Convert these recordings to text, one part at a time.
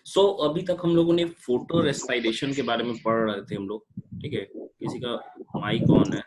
सो अभी तक हम लोगों ने फोटो रेस्पिरेशन के बारे में पढ़ रहे थे हम लोग, ठीक है। किसी का माइक ऑन है?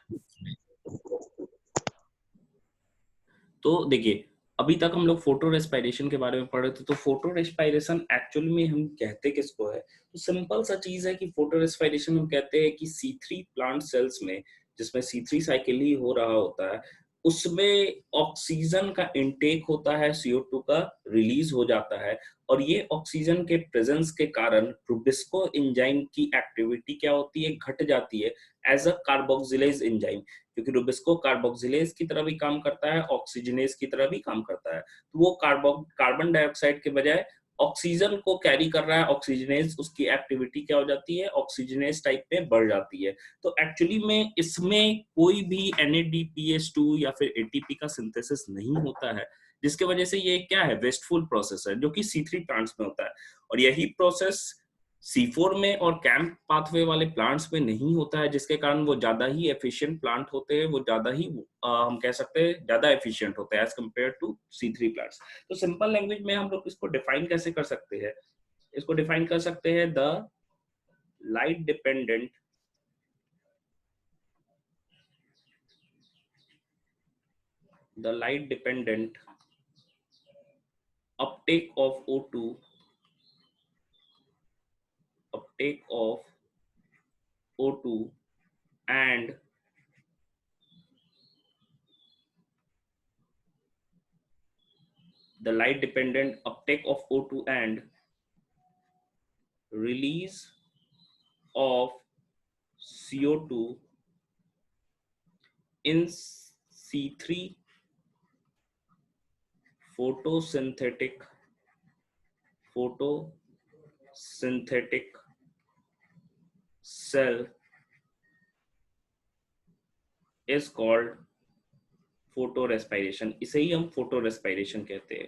तो देखिए, अभी तक हम लोग फोटो रेस्पिरेशन के बारे में पढ़ रहे थे। तो फोटो रेस्पिरेशन एक्चुअली में हम कहते किसको है? तो सिंपल सा चीज है कि फोटो रेस्पिरेशन हम कहते हैं कि C3 प्लांट सेल्स में, जिसमें C3 साइकिल ही हो रहा होता है, उसमें ऑक्सीजन का इनटेक होता है, CO2 का रिलीज हो जाता है। और ये ऑक्सीजन के प्रेजेंस के कारण रुबिस्को एंजाइम की एक्टिविटी क्या होती है? घट जाती है एज अ कार्बोक्सिलेज एंजाइम, क्योंकि रुबिस्को कार्बोक्सिलेज की तरह भी काम करता है, ऑक्सीजनेज की तरह भी काम करता है। तो वो कार्बन डाइऑक्साइड के बजाय ऑक्सीजन को कैरी कर रहा है, ऑक्सीजनेज उसकी एक्टिविटी क्या हो जाती है? ऑक्सीजनेज टाइप में बढ़ जाती है। तो एक्चुअली में इसमें कोई भी NADPH2 या फिर ATP का सिंथेसिस नहीं होता है, जिसके वजह से ये क्या है? वेस्टफुल प्रोसेस है, जो कि C3 प्लांट्स में होता है। और यही प्रोसेस C4 में और कैम्प पाथवे वाले प्लांट्स में नहीं होता है, जिसके कारण वो ज्यादा ही एफिशिएंट प्लांट होते हैं, वो ज्यादा ही हम कह सकते हैं ज्यादा एफिशिएंट होते हैं as compare to C3 plants. तो सिंपल लैंग्वेज में हम लोग इसको डिफाइन कैसे कर सकते हैं? इसको डिफाइन कर सकते हैं the light dependent the light dependent uptake of O2 uptake of O2 and the light dependent uptake of O2 and release of CO2 in C3 photosynthetic cell is called photo respiration. इसे ही हम photo respiration कहते हैं,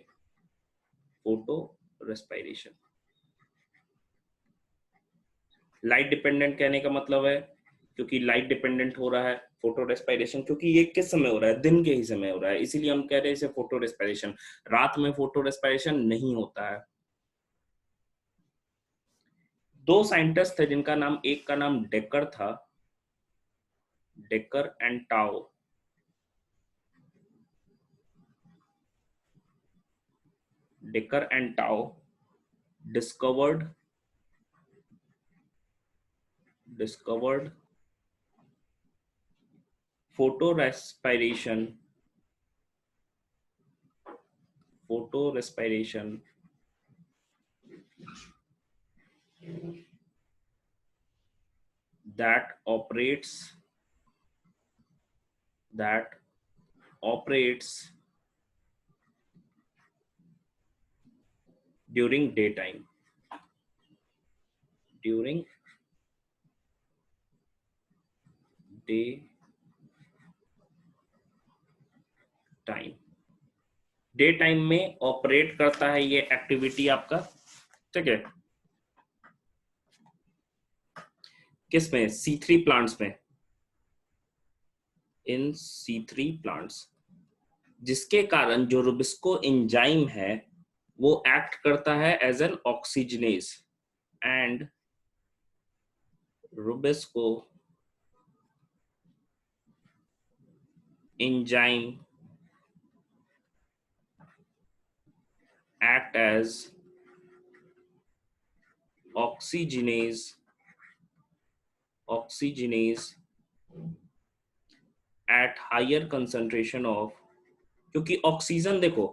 photo respiration. Light dependent कहने का मतलब है क्योंकि light dependent हो रहा है, फोटो रेस्पिरेशन क्योंकि ये किस समय हो रहा है? दिन के ही समय हो रहा है, इसीलिए हम कह रहे हैं इसे फोटो रेस्पिरेशन। रात में फोटो रेस्पिरेशन नहीं होता है। दो साइंटिस्ट थे जिनका नाम, एक का नाम डेकर था, decker and tau. Decker and tau discovered photorespiration that operates during daytime day time में ऑपरेट करता है ये एक्टिविटी आपका, ठीक है। किस में? C3 प्लांट्स में, इन C3 प्लांट्स, जिसके कारण जो रुबिस्को एंजाइम है वो एक्ट करता है as an oxygenase and rubisco enzyme act as oxygenase at higher concentration of, क्योंकि ऑक्सीजन देखो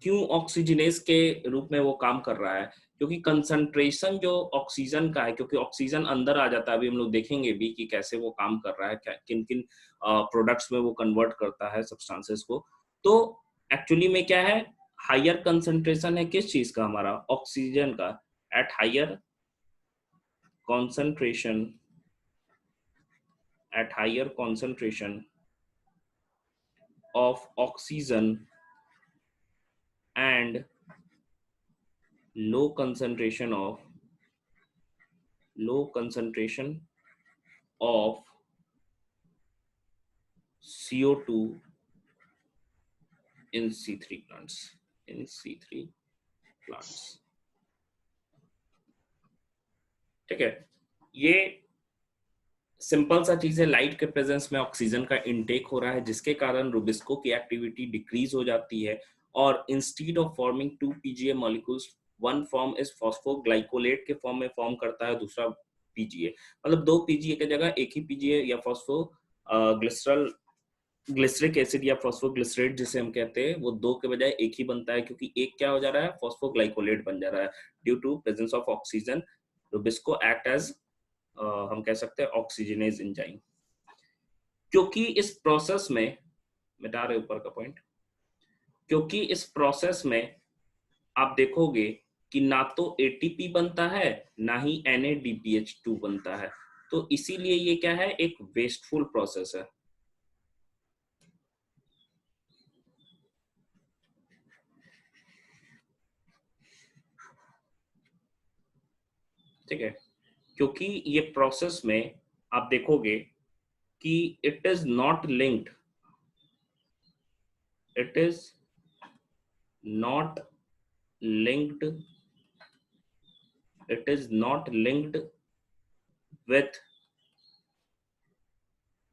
क्यों ऑक्सीजनेस के रूप में वो काम कर रहा है, क्योंकि कंसंट्रेशन जो ऑक्सीजन का है, क्योंकि ऑक्सीजन अंदर आ जाता है, अभी हम लोग देखेंगे भी कि कैसे वो काम कर रहा है, किन किन प्रोडक्ट्स में वो कन्वर्ट करता है सब्सटेंसेस को। तो एक्चुअली में क्या है? हायर कंसंट्रेशन है किस चीज का? हमारा ऑक्सीजन का। At higher concentration of oxygen and low concentration of CO2 in C3 plants ठीक है। ये सिंपल सा चीज है, लाइट के प्रेजेंस में ऑक्सीजन का इनटेक हो रहा है जिसके कारण रुबिस्को की एक्टिविटी डिक्रीज हो जाती है, और instead of forming two PGA molecules, one form is phosphoglycolate के फॉर्म में फॉर्म करता है, दूसरा पीजीए। मतलब दो पीजीए की जगह एक ही पीजीए या फॉस्फो ग्लिसरल ग्लिसरिक एसिड या फॉस्फोग्लिसरेट जिसे हम कहते हैं, वो दो के बजाय एक ही बनता है, क्योंकि एक क्या हो जा रहा है, फॉस्फोग्लाइकोलेट बन जा रहा है due to presence of oxygen. Rubisco act as हम कह सकते हैं ऑक्सीजनेज एंजाइम। क्योंकि इस प्रोसेस में, मिटा रहे ऊपर का पॉइंट, क्योंकि इस प्रोसेस में आप देखोगे कि ना तो एटीपी बनता है ना ही NADPH2 बनता है, तो इसीलिए ये क्या है, एक वेस्टफुल प्रोसेस है। ठीक है, क्योंकि ये प्रोसेस में आप देखोगे कि it is not linked, it is not linked it is not linked with,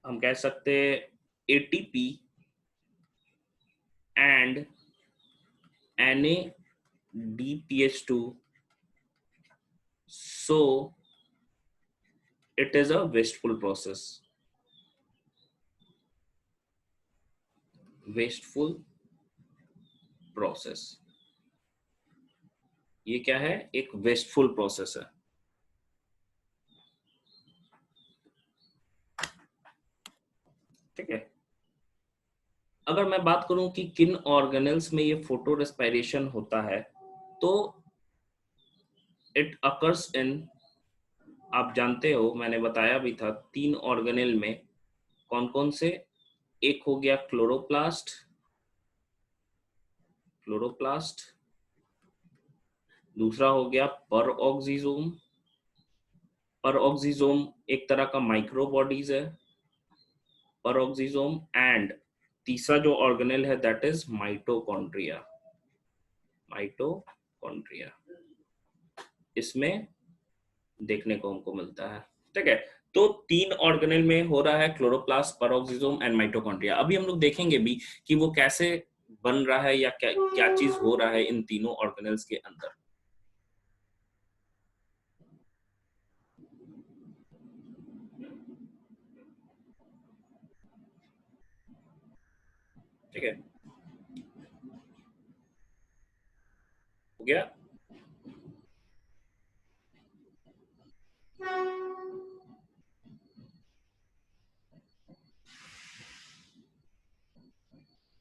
हम कह सकते ATP and NADPH2, so it is a wasteful process, wasteful process। ये क्या है, एक वेस्टफुल प्रोसेस है। ठीक है, अगर मैं बात करूं कि किन ऑर्गेनल्स में ये फोटो रेस्पिरेशन होता है, तो इट अकर्स इन, आप जानते हो मैंने बताया भी था, तीन ऑर्गेनल में। कौन कौन से? एक हो गया क्लोरोप्लास्ट, क्लोरोप्लास्ट, दूसरा हो गया परऑक्सीजोम, परऑक्सीजोम एक तरह का माइक्रोबॉडीज है, परऑक्सीजोम, एंड तीसरा जो ऑर्गेनल है दैट इज माइटोकॉन्ड्रिया, माइटोकॉन्ड्रिया इसमें देखने को हमको मिलता है। ठीक है, तो तीन ऑर्गेनल में हो रहा है, क्लोरोप्लास्ट, परऑक्सीजोम एंड माइटोकॉन्ड्रिया। अभी हम लोग देखेंगे भी कि वो कैसे बन रहा है या क्या क्या चीज हो रहा है इन तीनों ऑर्गेनल्स के अंदर। ठीक है, हो गया।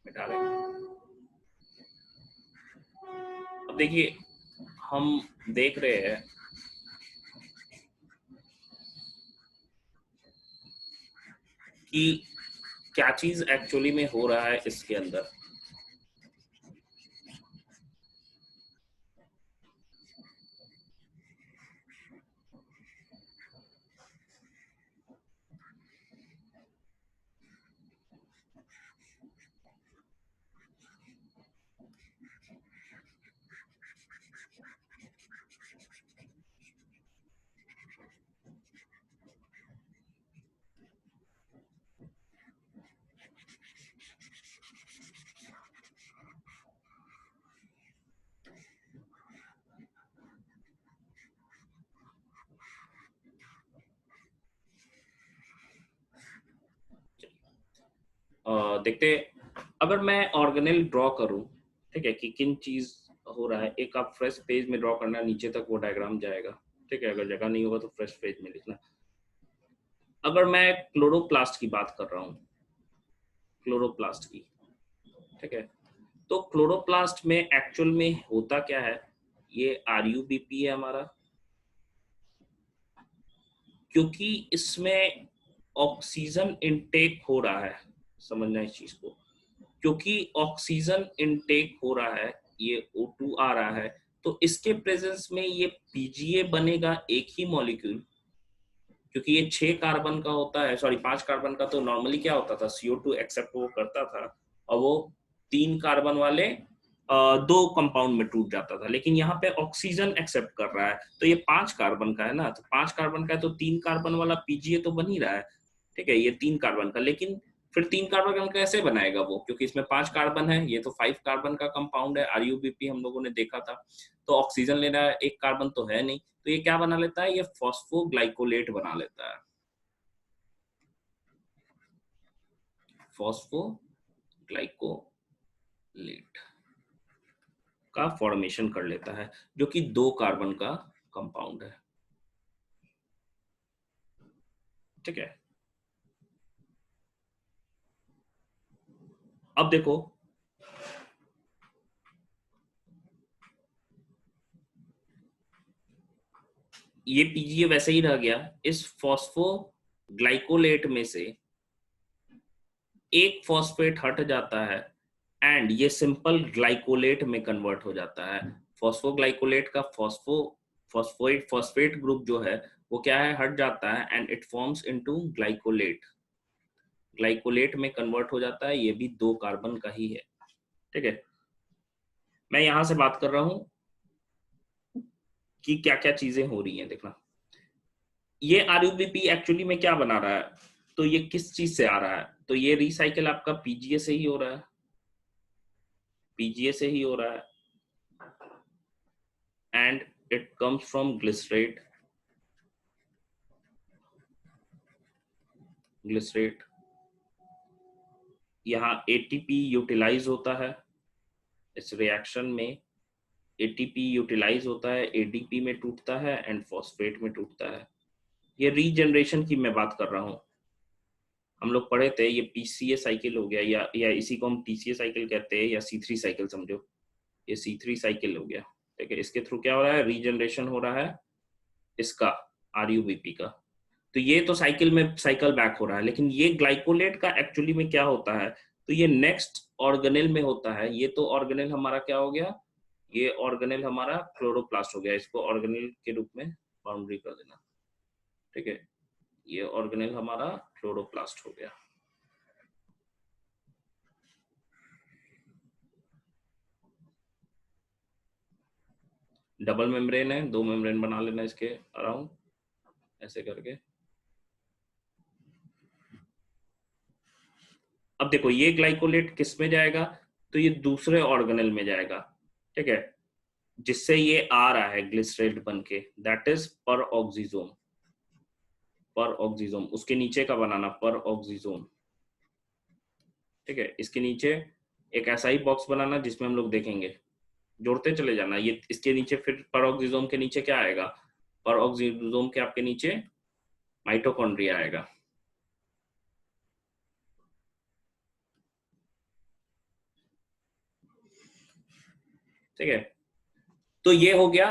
मिटा देंगे। अब देखिए, हम देख रहे हैं कि क्या चीज एक्चुअली में हो रहा है इसके अंदर। देखते, अगर मैं ऑर्गेनल ड्रॉ करूं, ठीक है, कि किन चीज हो रहा है, एक आप फ्रेश पेज में ड्रॉ करना, नीचे तक वो डायग्राम जाएगा। ठीक है, अगर जगह नहीं होगा तो फ्रेश पेज में लिखना। अगर मैं क्लोरोप्लास्ट की बात कर रहा हूँ, क्लोरोप्लास्ट की, ठीक है, तो क्लोरोप्लास्ट में एक्चुअल में होता क्या है, ये RUBP है हमारा, क्योंकि इसमें ऑक्सीजन इनटेक हो रहा है, समझना इस चीज को, क्योंकि ऑक्सीजन इनटेक हो रहा है, ये O2 आ रहा है, तो इसके प्रेजेंस में ये पीजीए बनेगा एक ही मॉलिक्यूल, क्योंकि ये 6 कार्बन का होता है, सॉरी 5 कार्बन का, तो नॉर्मली क्या होता था, CO2 एक्सेप्ट वो करता था, और वो 3 कार्बन वाले दो कंपाउंड में टूट जाता था, लेकिन यहाँ पे ऑक्सीजन एक्सेप्ट कर रहा है, तो ये 5 कार्बन का है ना, तो 5 कार्बन का है तो 3 कार्बन वाला पीजीए तो बन ही रहा है। ठीक है, ये 3 कार्बन का, लेकिन फिर 3 कार्बन का कैसे बनाएगा वो, क्योंकि इसमें 5 कार्बन है, ये तो 5 कार्बन का कंपाउंड है, आरयूबीपी हम लोगों ने देखा था। तो ऑक्सीजन ले रहा है, 1 कार्बन तो है नहीं, तो ये क्या बना लेता है, ये फॉस्फोग्लाइकोलेट बना लेता है, फॉस्फोग्लाइकोलेट का फॉर्मेशन कर लेता है, जो कि 2 कार्बन का कंपाउंड है। ठीक है, अब देखो ये पीजीए वैसे ही रह गया, इस फॉस्फोग्लाइकोलेट में से एक फॉस्फेट हट जाता है एंड ये सिंपल ग्लाइकोलेट में कन्वर्ट हो जाता है। फॉस्फोग्लाइकोलेट का फॉस्फेट ग्रुप जो है वो क्या है, हट जाता है and it forms into glycolate, glycolate में कन्वर्ट हो जाता है, ये भी 2 कार्बन का ही है। ठीक है, मैं यहां से बात कर रहा हूं कि क्या क्या चीजें हो रही हैं, देखना ये आरयूबीपी एक्चुअली में क्या बना रहा है, तो ये किस चीज से आ रहा है, तो ये रिसाइकिल आपका पीजीए से ही हो रहा है, पीजीए से ही हो रहा है and it comes from glycerate, glycerate यहाँ एटीपी यूटिलाइज होता है, इस रिएक्शन में एटीपी यूटिलाइज होता है, एडीपी में टूटता है एंड फॉस्फेट में टूटता है। ये रीजनरेशन की मैं बात कर रहा हूँ, हम लोग पढ़े थे, ये पीसीए साइकिल हो गया, या इसी को हम टीसीए साइकिल कहते हैं, या C3 साइकिल समझो, ये C3 साइकिल हो गया। ठीक है, इसके थ्रू क्या हो रहा है, रीजनरेशन हो रहा है इसका, आरयूबीपी का। तो ये तो साइकिल में साइकिल बैक हो रहा है, लेकिन ये ग्लाइकोलेट का एक्चुअली में क्या होता है, तो ये नेक्स्ट ऑर्गेनेल में होता है। ये तो ऑर्गेनेल हमारा क्या हो गया, ये ऑर्गेनेल हमारा क्लोरोप्लास्ट हो गया, इसको ऑर्गेनेल के रूप में बाउंड्री कर देना। ठीक है, ये ऑर्गेनेल हमारा क्लोरोप्लास्ट हो गया। डबल मेम्ब्रेन है, 2 मेम्ब्रेन बना लेना इसके अराउंड ऐसे करके। अब देखो ये ग्लाइकोलेट किस में जाएगा, तो ये दूसरे ऑर्गेनेल में जाएगा। ठीक है, जिससे ये आ रहा है ग्लिसरेट बन के, दैट इज पर ऑक्सीजोम, पर ऑक्सीजोम उसके नीचे का बनाना पर ऑक्सीजोम। ठीक है, इसके नीचे एक ऐसा ही बॉक्स बनाना जिसमें हम लोग देखेंगे, जोड़ते चले जाना, ये इसके नीचे फिर पर ऑक्सीजोम के नीचे क्या आएगा, पर ऑक्सीजोम के आपके नीचे माइटोकॉन्ड्रिया आएगा। ठीक है, तो ये हो गया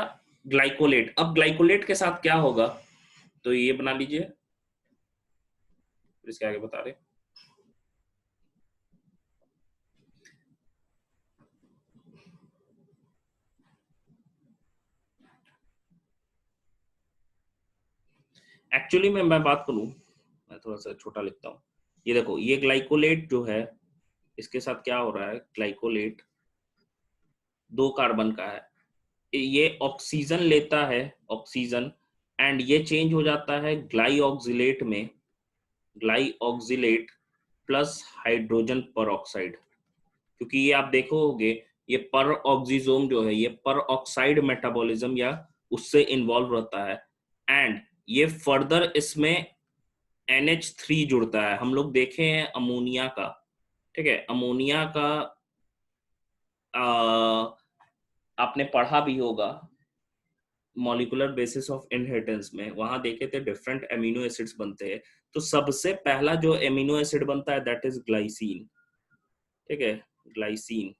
ग्लाइकोलेट। अब ग्लाइकोलेट के साथ क्या होगा, तो ये बना लीजिए, इसके आगे बता रहे। एक्चुअली में मैं बात करूं, मैं थोड़ा सा छोटा लिखता हूं, ये देखो ये ग्लाइकोलेट जो है इसके साथ क्या हो रहा है, ग्लाइकोलेट 2 कार्बन का है, ये ऑक्सीजन लेता है, ऑक्सीजन, एंड ये चेंज हो जाता है ग्लाइऑक्सिलेट में, ग्लाइऑक्सिलेट प्लस हाइड्रोजन पर ऑक्साइड। क्योंकि ये आप देखोगे ये पर ऑक्सीजोम जो है ये पर ऑक्साइड मेटाबॉलिज्म या उससे इन्वॉल्व रहता है, एंड ये फर्दर इसमें NH3 जुड़ता है। हम लोग देखे हैं अमोनिया का, ठीक है, अमोनिया का आपने पढ़ा भी होगा मॉलिक्यूलर बेसिस ऑफ इनहेरिटेंस में, वहां देखे थे डिफरेंट एमिनो एसिड्स बनते हैं, तो सबसे पहला जो एमिनो एसिड बनता है दैट इज ग्लाइसिन। ठीक है, ग्लाइसिन,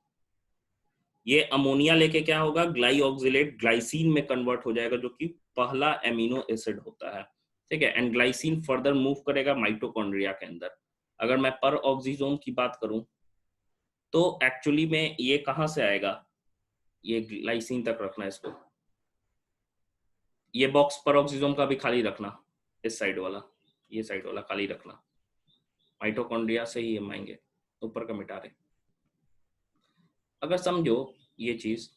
ये अमोनिया लेके क्या होगा, ग्लाइऑक्सिलेट ग्लाइसिन में कन्वर्ट हो जाएगा, जो कि पहला एमिनो एसिड होता है। ठीक है, एंड ग्लाइसिन फर्दर मूव करेगा माइटोकॉन्ड्रिया के अंदर। अगर मैं पर ऑक्सीजोम की बात करूं तो एक्चुअली में ये कहां से आएगा, ये ग्लाइसिन तक रखना इसको, ये बॉक्स पर ऑक्सीजोम का भी खाली रखना, इस साइड वाला, ये साइड वाला खाली रखना, माइटोकॉन्ड्रिया से ही हम आएंगे, ऊपर का मिटा रहे। अगर समझो ये चीज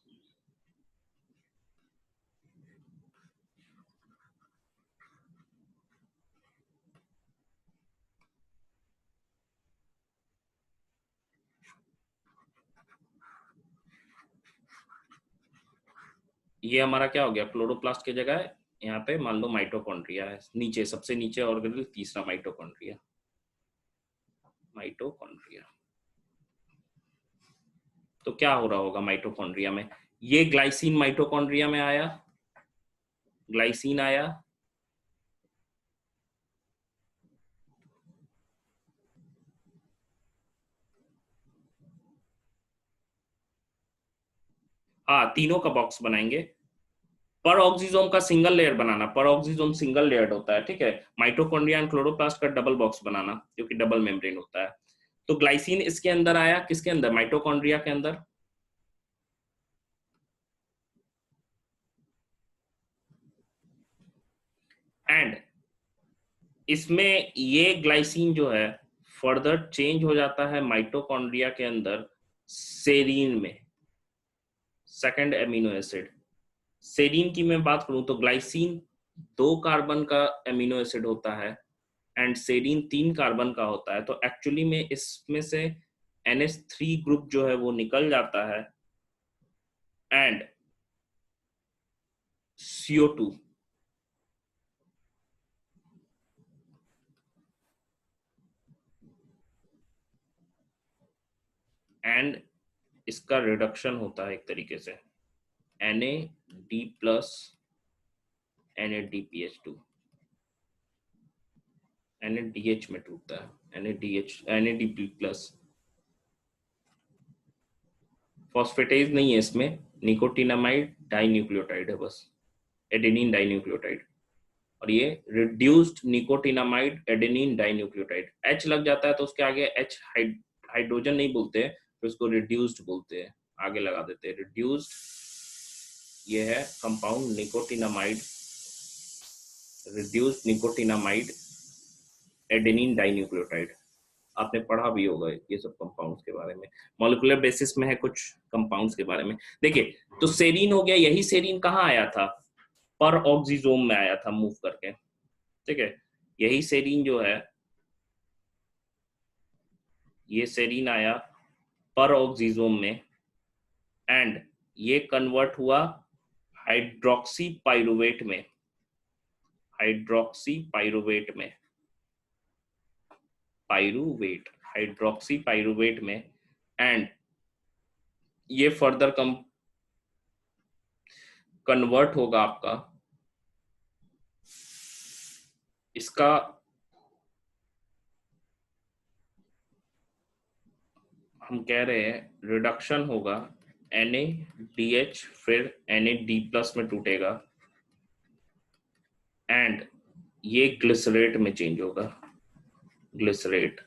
ये हमारा क्या हो गया, क्लोरोप्लास्ट की जगह यहाँ पे मान लो माइटोकॉन्ड्रिया है, नीचे सबसे नीचे ऑर्गेनेल तीसरा माइटोकॉन्ड्रिया, माइटोकॉन्ड्रिया। तो क्या हो रहा होगा माइटोकॉन्ड्रिया में, ये ग्लाइसिन माइटोकॉन्ड्रिया में आया, ग्लाइसिन आया, हाँ तीनों का बॉक्स बनाएंगे। पर ऑक्सीजोम का सिंगल लेयर बनाना, पर ऑक्सीजोम सिंगल लेयर्ड होता है, ठीक है। माइटोकॉन्ड्रिया एंड क्लोरोप्लास्ट का डबल बॉक्स बनाना, क्योंकि डबल मेम्ब्रेन होता है। तो ग्लाइसिन इसके अंदर आया, किसके अंदर, माइटोकॉन्ड्रिया के अंदर। एंड इसमें ये ग्लाइसिन जो है फर्दर चेंज हो जाता है माइटोकॉन्ड्रिया के अंदर सेरीन में, सेकंड एमिनो एसिड। सेरीन की मैं बात करूं तो ग्लाइसिन 2 कार्बन का एमिनो एसिड होता है एंड सेरीन 3 कार्बन का होता है। तो एक्चुअली में इसमें से NH3 ग्रुप जो है वो निकल जाता है एंड CO2, एंड इसका रिडक्शन होता है एक तरीके से NAD+ NADPH2, NADH में टूटता है, NADP+। फॉस्फेटेज नहीं है इसमें, निकोटिनामाइड डाइन्यूक्लियोटाइड है बस, एडेनिन डाइन्यूक्लियोटाइड। और ये reduced nicotinamide adenine dinucleotide, H लग जाता है तो उसके आगे H हाइड्रोजन नहीं बोलते हैं, तो इसको रिड्यूस्ड बोलते हैं, आगे लगा देते हैं रिड्यूस्ड। ये है compound nicotinamide, reduced nicotinamide adenine dinucleotide. आपने पढ़ा भी होगा ये सब कंपाउंड्स के बारे में, मॉलिक्यूलर बेसिस में है कुछ कंपाउंड्स के बारे में। देखिए तो सेरीन हो गया, यही सेरीन कहाँ आया था, पर ऑक्सीजोम में आया था मूव करके, ठीक है। यही सेरीन जो है, ये सेरीन आया पर ऑक्सीजोम में एंड ये कन्वर्ट हुआ हाइड्रोक्सी पाइरुवेट में, हाइड्रोक्सी पाइरुवेट में, पाइरुवेट, हाइड्रोक्सी पाइरुवेट में। एंड ये फर्दर कन्वर्ट होगा आपका, इसका हम कह रहे हैं रिडक्शन होगा, NADH फिर NAD+ में टूटेगा एंड ये ग्लिसरेट में चेंज होगा, ग्लिसरेट।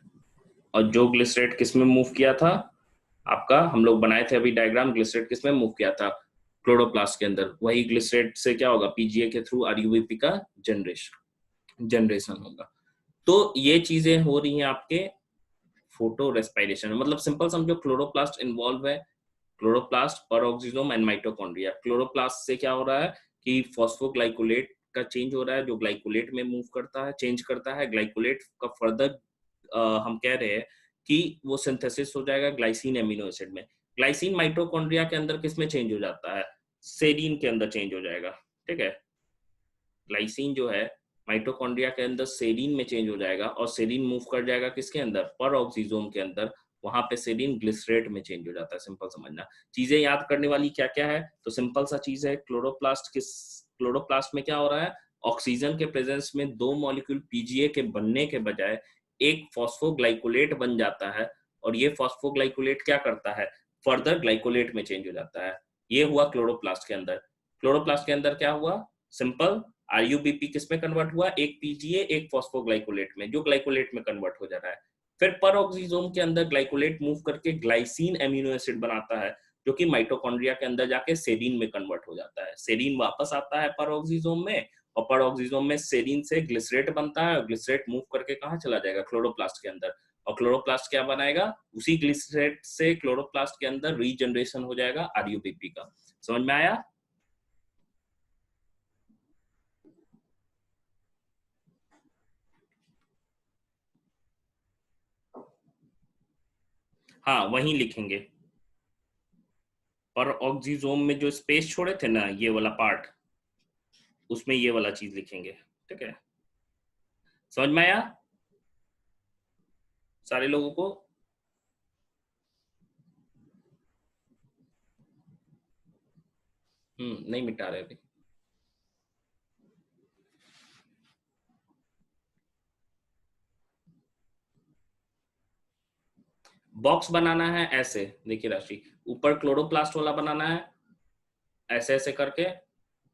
और जो ग्लिसरेट किस में मूव किया था आपका, हम लोग बनाए थे अभी डायग्राम, ग्लिसरेट किस में मूव किया था, क्लोरोप्लास्ट के अंदर। वही ग्लिसरेट से क्या होगा, PGA के थ्रू RUBP का जनरेशन होगा। तो ये चीजें हो रही हैं आपके फोटो रेस्पिरेशन, मतलब सिंपल समझो, क्लोरोप्लास्ट इन्वॉल्व है, क्लोरोप्लास्ट, परऑक्सीजोम एंड माइटोकॉन्ड्रिया। क्लोरोप्लास्ट से क्या हो रहा है कि फॉस्फोग्लाइकोलेट का चेंज हो रहा है, जो ग्लाइकोलेट में मूव करता है, चेंज करता है। ग्लाइकोलेट का फर्दर हम कह रहे हैं कि वो सिंथेसिस हो जाएगा ग्लाइसिन एमिनो एसिड में। ग्लाइसिन माइटोकॉन्ड्रिया के अंदर किस में चेंज हो जाता है, सेरीन के अंदर चेंज हो जाएगा, ठीक है। ग्लाइसिन जो है माइटोकॉन्ड्रिया के अंदर सेरीन में चेंज हो जाएगा और सेरीन मूव कर जाएगा किसके अंदर, पर ऑक्सीजोम के अंदर। वहां पे सेरीन ग्लिसरेट में चेंज हो जाता है। सिंपल समझना, चीजें याद करने वाली क्या क्या है, तो सिंपल सा चीज है, क्लोरोप्लास्ट में क्या हो रहा है, ऑक्सीजन के प्रेजेंस में 2 मॉलिक्यूल PGA के बनने के बजाय एक फॉस्फोग्लाइकोलेट बन जाता है और ये फॉस्फोग्लाइकोलेट क्या करता है, फर्दर ग्लाइकोलेट में चेंज हो जाता है। ये हुआ क्लोरोप्लास्ट के अंदर। क्लोरोप्लास्ट के अंदर क्या हुआ, सिंपल RUBP किस में कन्वर्ट हुआ, एक PGA एक फॉस्फोग्लाइकोलेट में, जो ग्लाइकोलेट में कन्वर्ट हो जा रहा है। फिर पर ऑक्सीजोम के अंदर ग्लाइकोलेट मूव करके ग्लाइसिन एमिनो एसिड बनाता है, जो कि माइटोकॉन्ड्रिया के अंदर जाके सेरीन में कन्वर्ट हो जाता है। सेरीन वापस आता है पर ऑक्सीजोम में और पर ऑक्सीजोम में सेरीन से ग्लिसरेट बनता है और ग्लिसरेट मूव करके कहाँ चला जाएगा, क्लोरोप्लास्ट के अंदर। और क्लोरोप्लास्ट क्या बनाएगा, उसी ग्लिसरेट से क्लोरोप्लास्ट के अंदर रीजनरेशन हो जाएगा आरयूपीपी का। समझ में आया? हाँ वहीं लिखेंगे, पर ऑक्सीजोम में जो स्पेस छोड़े थे ना, ये वाला पार्ट, उसमें ये वाला चीज लिखेंगे। ठीक है, समझ में आया सारे लोगों को? नहीं मिटा रहे अभी। बॉक्स बनाना है ऐसे, देखिए राशि, ऊपर क्लोरोप्लास्ट वाला बनाना है ऐसे ऐसे करके।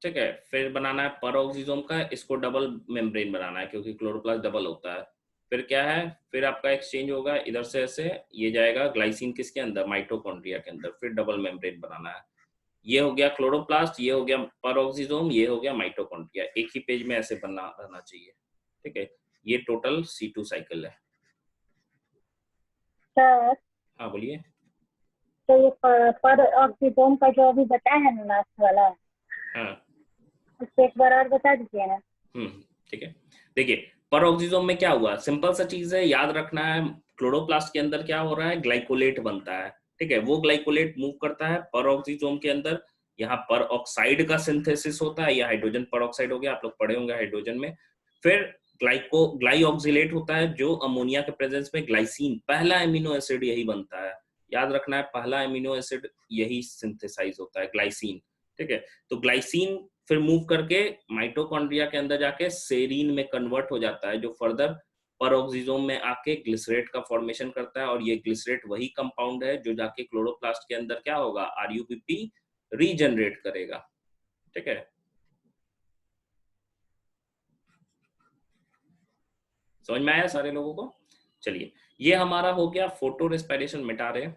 ठीक है, फिर बनाना है पर ऑक्सीजोम का, इसको डबल मेम्ब्रेन बनाना है क्योंकि क्लोरोप्लास्ट डबल होता है। फिर क्या है, फिर आपका एक्सचेंज होगा इधर से ऐसे, ये जाएगा ग्लाइसिन किसके अंदर, माइटोकॉन्ड्रिया के अंदर, फिर डबल मेम्ब्रेन बनाना है। ये हो गया क्लोरोप्लास्ट, ये हो गया पर ऑक्सीजोम, ये हो गया माइटोकॉन्ड्रिया, एक ही पेज में ऐसे बनना रहना चाहिए। ठीक है, ये टोटल C2 साइकिल है। सर हाँ बोलिए। तो ये पर ऑक्सीजोम का जो अभी बताया है ना लास्ट वाला, हाँ उसको एक बार और बता दीजिए ना। ठीक है, देखिए पर ऑक्सीजोम में क्या हुआ, सिंपल सा चीज है, याद रखना है। क्लोरोप्लास्ट के अंदर क्या हो रहा है, ग्लाइकोलेट बनता है। ठीक है, वो ग्लाइकोलेट मूव करता है पर ऑक्सीजोम के अंदर, यहाँ पर ऑक्साइड का सिंथेसिस होता है, या हाइड्रोजन पर ऑक्साइड हो गया, आप लोग पढ़े होंगे हाइड्रोजन में। फिर ग्लाइऑक्सिलेट होता है, जो अमोनिया के प्रेजेंस में ग्लाइसिन, पहला एमिनो एसिड यही बनता है। याद रखना है, पहला एमिनो एसिड यही सिंथेसाइज होता है, ग्लाइसिन। ठीक है, तो ग्लाइसिन फिर मूव करके माइटोकॉन्ड्रिया के अंदर जाके सेरीन में कन्वर्ट हो जाता है, जो फर्दर परऑक्सीजोम में आके ग्लिसरेट का फॉर्मेशन करता है, और ये ग्लिसरेट वही कंपाउंड है जो जाके क्लोरोप्लास्ट के अंदर क्या होगा, आरयूपीपी रीजनरेट करेगा। ठीक है, समझ में आया सारे लोगों को? चलिए, ये हमारा हो गया फोटो रेस्पिरेशन, मिटा रहे,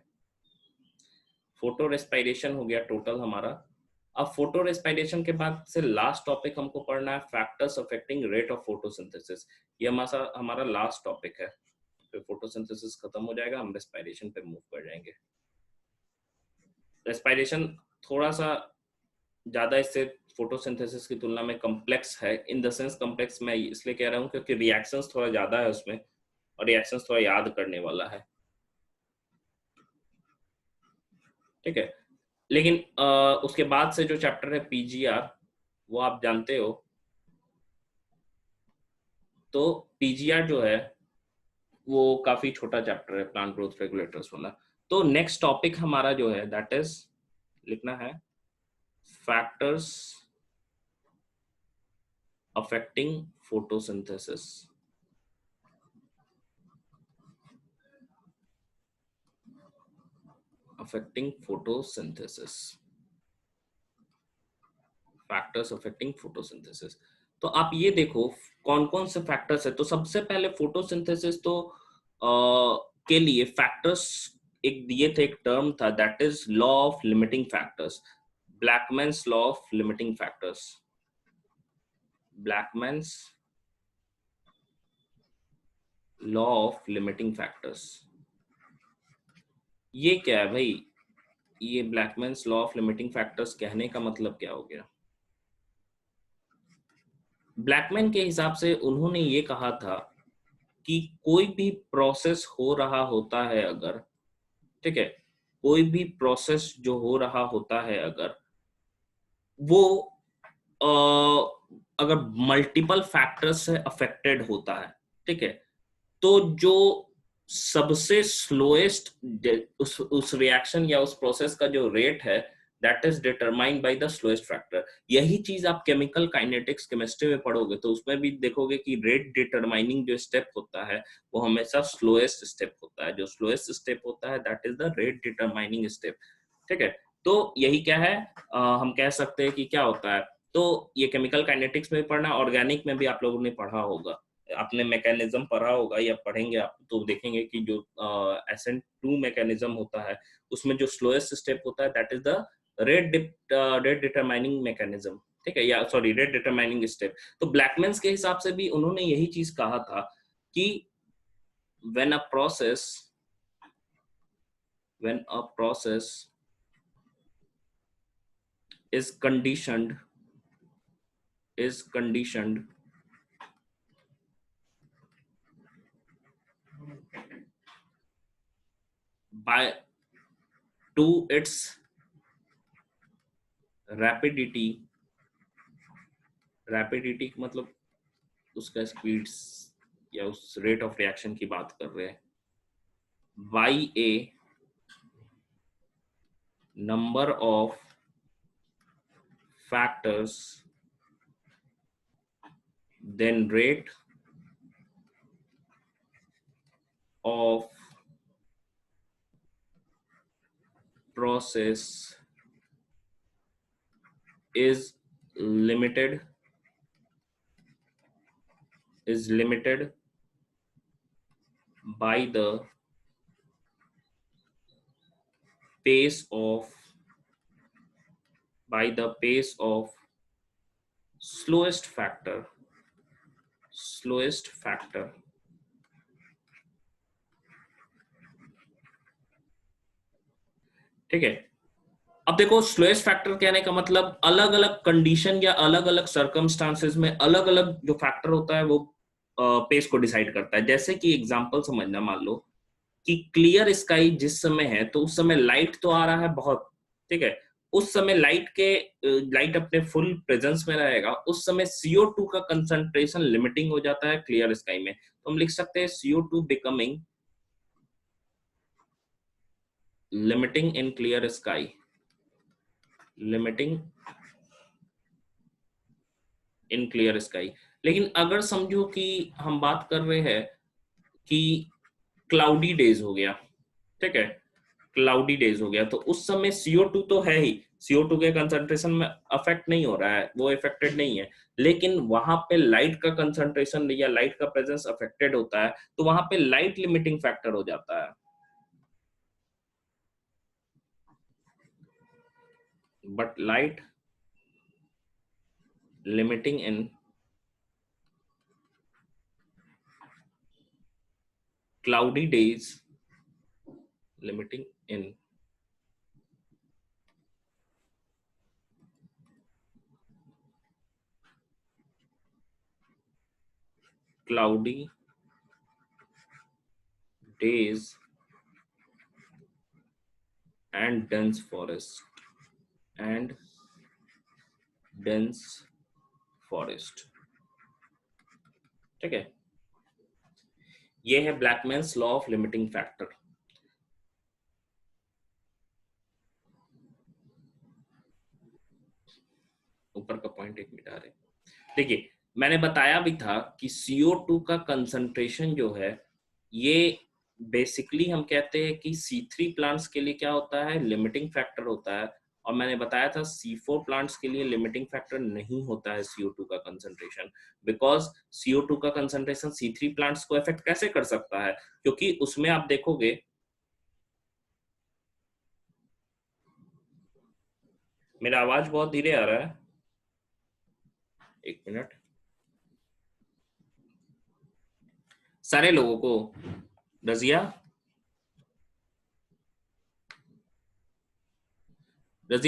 फोटो रेस्पिरेशन हो गया टोटल हमारा। अब फोटो रेस्पिरेशन के बाद से लास्ट टॉपिक हमको पढ़ना है, factors affecting rate of photosynthesis. ये हमारा लास्ट टॉपिक है, फिर फोटोसिंथेसिस खत्म हो जाएगा, हम रेस्पिरेशन पे मूव कर जाएंगे। रेस्पिरेशन थोड़ा सा ज्यादा इससे फोटोसिंथेसिस की तुलना में कॉम्प्लेक्स है, इन द सेंस कॉम्प्लेक्स मैं इसलिए कह रहा हूँ क्योंकि रिएक्शंस थोड़ा ज्यादा है उसमें, और रिएक्शंस थोड़ा याद करने वाला है। ठीक है, लेकिन उसके बाद से जो चैप्टर है पीजीआर, वो आप जानते हो। तो पीजीआर जो है वो काफी छोटा चैप्टर है, प्लांट ग्रोथ रेगुलेटर्स वाला। तो नेक्स्ट टॉपिक हमारा जो है दैट इज, लिखना है, factors affecting photosynthesis. Affecting photosynthesis, factors affecting photosynthesis. तो आप ये देखो कौन कौन से फैक्टर्स है। तो सबसे पहले फोटोसिंथेसिस तो के लिए फैक्टर्स एक दिए थे, एक टर्म था that is law of limiting factors, Blackman's law of limiting factors, Blackman's law of limiting factors. ये क्या है भाई, ये Blackman's law of limiting factors कहने का मतलब क्या हो गया? ब्लैकमैन के हिसाब से उन्होंने ये कहा था कि कोई भी प्रोसेस हो रहा होता है अगर, ठीक है, कोई भी प्रोसेस जो हो रहा होता है अगर वो अगर मल्टीपल फैक्टर्स से अफेक्टेड होता है, ठीक है, तो जो सबसे स्लोएस्ट उस रिएक्शन या उस प्रोसेस का जो रेट है that is determined by the slowest factor. यही चीज आप केमिकल काइनेटिक्स केमिस्ट्री में पढ़ोगे तो उसमें भी देखोगे कि रेट डिटरमाइनिंग जो स्टेप होता है वो हमेशा स्लोएस्ट स्टेप होता है, जो स्लोएस्ट स्टेप होता है that is the rate determining step. ठीक है, तो यही क्या है, हम कह सकते हैं कि क्या होता है। तो ये केमिकल काइनेटिक्स में भी पढ़ना, ऑर्गेनिक में भी आप लोगों ने पढ़ा होगा, आपने मैकेनिज्म पढ़ा होगा या पढ़ेंगे आप तो देखेंगे कि जो SN2 मैकेनिज्म होता है उसमें जो स्लोएस्ट स्टेप होता है that is the rate determining mechanism. ठीक है, या सॉरी रेट डिटरमाइनिंग स्टेप। तो ब्लैकमैन्स के हिसाब से भी उन्होंने यही चीज कहा था कि when a process is conditioned by to its rapidity मतलब उसका स्पीड या उस रेट ऑफ रिएक्शन की बात कर रहे हैं, by a number of factors, then rate of process is limited by the pace of slowest factor ठीक है। अब देखो स्लोएस्ट फैक्टर कहने का मतलब अलग अलग कंडीशन या अलग अलग सर्कमस्टांसेस में अलग अलग जो फैक्टर होता है वो पेस को डिसाइड करता है। जैसे कि एग्जांपल समझना, मान लो कि क्लियर स्काई जिस समय है तो उस समय लाइट तो आ रहा है बहुत, ठीक है, उस समय लाइट अपने फुल प्रेजेंस में रहेगा, उस समय CO2 का कंसंट्रेशन लिमिटिंग हो जाता है क्लियर स्काई में, तो हम लिख सकते हैं CO2 becoming limiting in clear sky, limiting in clear sky. लेकिन अगर समझो कि हम बात कर रहे हैं कि क्लाउडी डेज हो गया, ठीक है, क्लाउडी डेज हो गया, तो उस समय CO2 तो है ही, CO2 के कंसंट्रेशन में अफेक्ट नहीं हो रहा है, वो इफेक्टेड नहीं है, लेकिन वहां पे लाइट का कंसंट्रेशन या लाइट का प्रेजेंस अफेक्टेड होता है, तो वहां पे लाइट लिमिटिंग फैक्टर हो जाता है। But light limiting in cloudy days, limiting in cloudy days and dense forest ठीक है, ये है ब्लैकमैन्स लॉ ऑफ लिमिटिंग फैक्टर। ऊपर का पॉइंट एक मिटा रहे, देखिए मैंने बताया भी था कि CO2 का कंसंट्रेशन जो है ये बेसिकली हम कहते हैं कि C3 प्लांट्स के लिए क्या होता है, लिमिटिंग फैक्टर होता है, और मैंने बताया था C4 प्लांट्स के लिए लिमिटिंग फैक्टर नहीं होता है CO2 का कंसंट्रेशन, बिकॉज CO2 का कंसंट्रेशन C3 प्लांट्स को इफेक्ट कैसे कर सकता है, क्योंकि उसमें आप देखोगे, मेरा आवाज बहुत धीरे आ रहा है, एक मिनट, सारे लोगों को, रजिया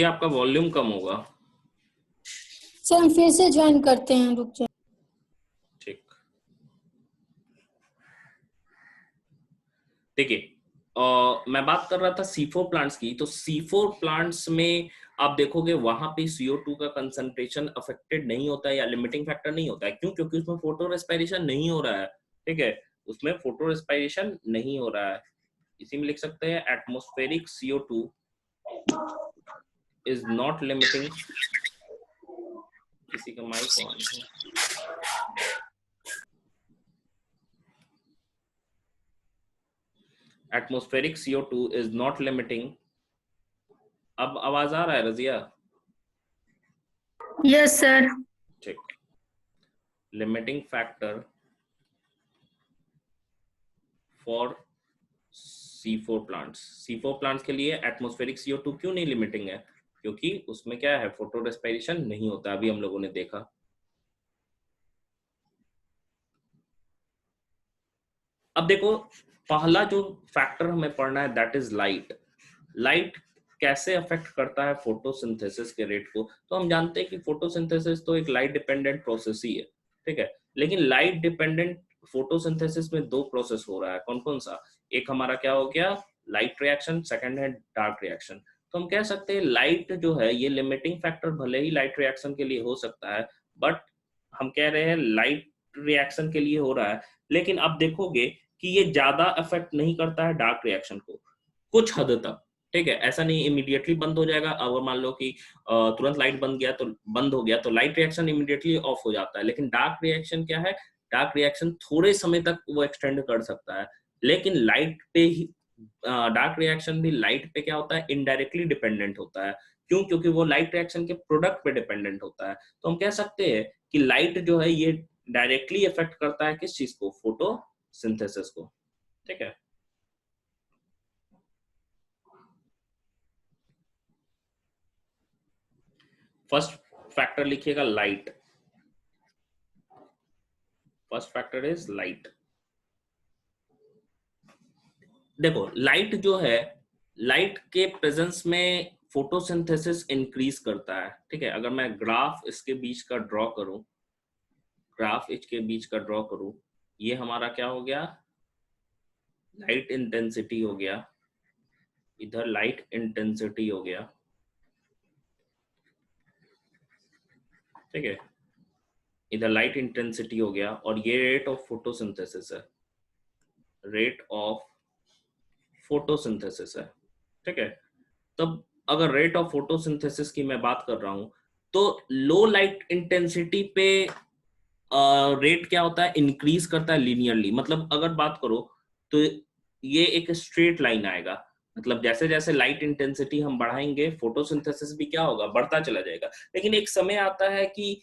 आपका वॉल्यूम कम होगा। सर हम फिर से ज्वाइन करते हैं, रुक जाए। ठीक, देखिए मैं बात कर रहा था C4 प्लांट्स की, तो C4 प्लांट्स में आप देखोगे वहां पे CO2 का कंसंट्रेशन अफेक्टेड नहीं होता है या लिमिटिंग फैक्टर नहीं होता है। क्यों? क्योंकि उसमें फोटो रेस्पिरेशन नहीं हो रहा है, ठीक है, उसमें फोटो रेस्पिरेशन नहीं हो रहा है। इसी में लिख सकते हैं atmospheric CO2 is not limiting, किसी का माइक ऑन है, atmospheric CO2 is not limiting. अब आवाज आ रहा है रजिया? Yes sir. ठीक, limiting factor for C4 plants के लिए एटमॉस्फेरिक CO2 क्यों नहीं लिमिटिंग है? क्योंकि उसमें क्या है, फोटो रेस्पिरेशन नहीं होता, अभी हम लोगों ने देखा। अब देखो, पहला जो फैक्टर हमें पढ़ना है दैट इज लाइट। लाइट कैसे अफेक्ट करता है फोटोसिंथेसिस के रेट को? तो हम जानते हैं कि फोटोसिंथेसिस तो एक लाइट डिपेंडेंट प्रोसेस ही है, ठीक है। लेकिन लाइट डिपेंडेंट फोटोसिंथेसिस में दो प्रोसेस हो रहा है, कौन कौन सा? एक हमारा क्या हो गया, लाइट रिएक्शन, सेकंड है डार्क रिएक्शन। तो हम कह सकते हैं लाइट जो है ये लिमिटिंग फैक्टर भले ही लाइट रिएक्शन के लिए हो सकता है, बट हम कह रहे हैं लाइट रिएक्शन के लिए हो रहा है। लेकिन अब देखोगे कि ये ज्यादा अफेक्ट नहीं करता है डार्क रिएक्शन को, कुछ हद तक, ठीक है। ऐसा नहीं इमीडिएटली बंद हो जाएगा। अगर मान लो कि तुरंत लाइट बंद हो गया तो लाइट रिएक्शन इमीडिएटली ऑफ हो जाता है। लेकिन डार्क रिएक्शन क्या है, डार्क रिएक्शन थोड़े समय तक वो एक्सटेंड कर सकता है। लेकिन लाइट पे ही डार्क रिएक्शन भी लाइट पे क्या होता है, इनडायरेक्टली डिपेंडेंट होता है। क्यों? क्योंकि वो लाइट रिएक्शन के प्रोडक्ट पे डिपेंडेंट होता है। तो हम कह सकते हैं कि लाइट जो है ये डायरेक्टली इफेक्ट करता है किस चीज को, फोटो सिंथेसिस को, ठीक है। फर्स्ट फैक्टर लिखिएगा light. First factor is light. देखो लाइट जो है, लाइट के प्रेजेंस में फोटोसिंथेसिस इंक्रीज करता है, ठीक है। अगर मैं ग्राफ इसके बीच का ड्रॉ करूं, ग्राफ इसके बीच का ड्रॉ करूं, ये हमारा क्या हो गया, लाइट इंटेंसिटी हो गया, इधर लाइट इंटेंसिटी हो गया, ठीक है। इधर लाइट इंटेंसिटी हो गया और ये रेट ऑफ फोटोसिंथेसिस है, रेट ऑफ फोटोसिंथेसिस है, ठीक है। तब अगर रेट ऑफ फोटोसिंथेसिस की मैं बात कर रहा हूं तो लो लाइट इंटेंसिटी पे रेट क्या होता है, इंक्रीज करता है लीनियरली। मतलब अगर बात करो तो ये एक स्ट्रेट लाइन आएगा। मतलब जैसे जैसे लाइट इंटेंसिटी हम बढ़ाएंगे फोटोसिंथेसिस भी क्या होगा, बढ़ता चला जाएगा। लेकिन एक समय आता है कि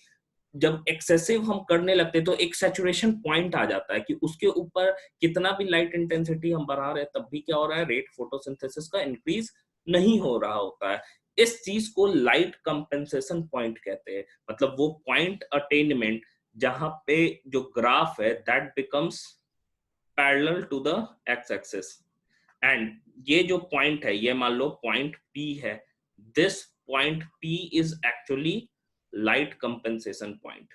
जब एक्सेसिव हम करने लगते हैं तो एक सैचुरेशन पॉइंट आ जाता है कि उसके ऊपर कितना भी लाइट इंटेंसिटी हम बढ़ा रहे हैं तब भी क्या हो रहा है, रेट फोटोसिंथेसिस का इंक्रीज नहीं हो रहा होता है। इस चीज को लाइट कंपेंसेशन पॉइंट कहते हैं। मतलब वो पॉइंट अटेनमेंट जहां पे जो ग्राफ है that becomes parallel to the X axis. And ये जो पॉइंट है, ये मान लो पॉइंट पी है, this point P is actually light compensation point.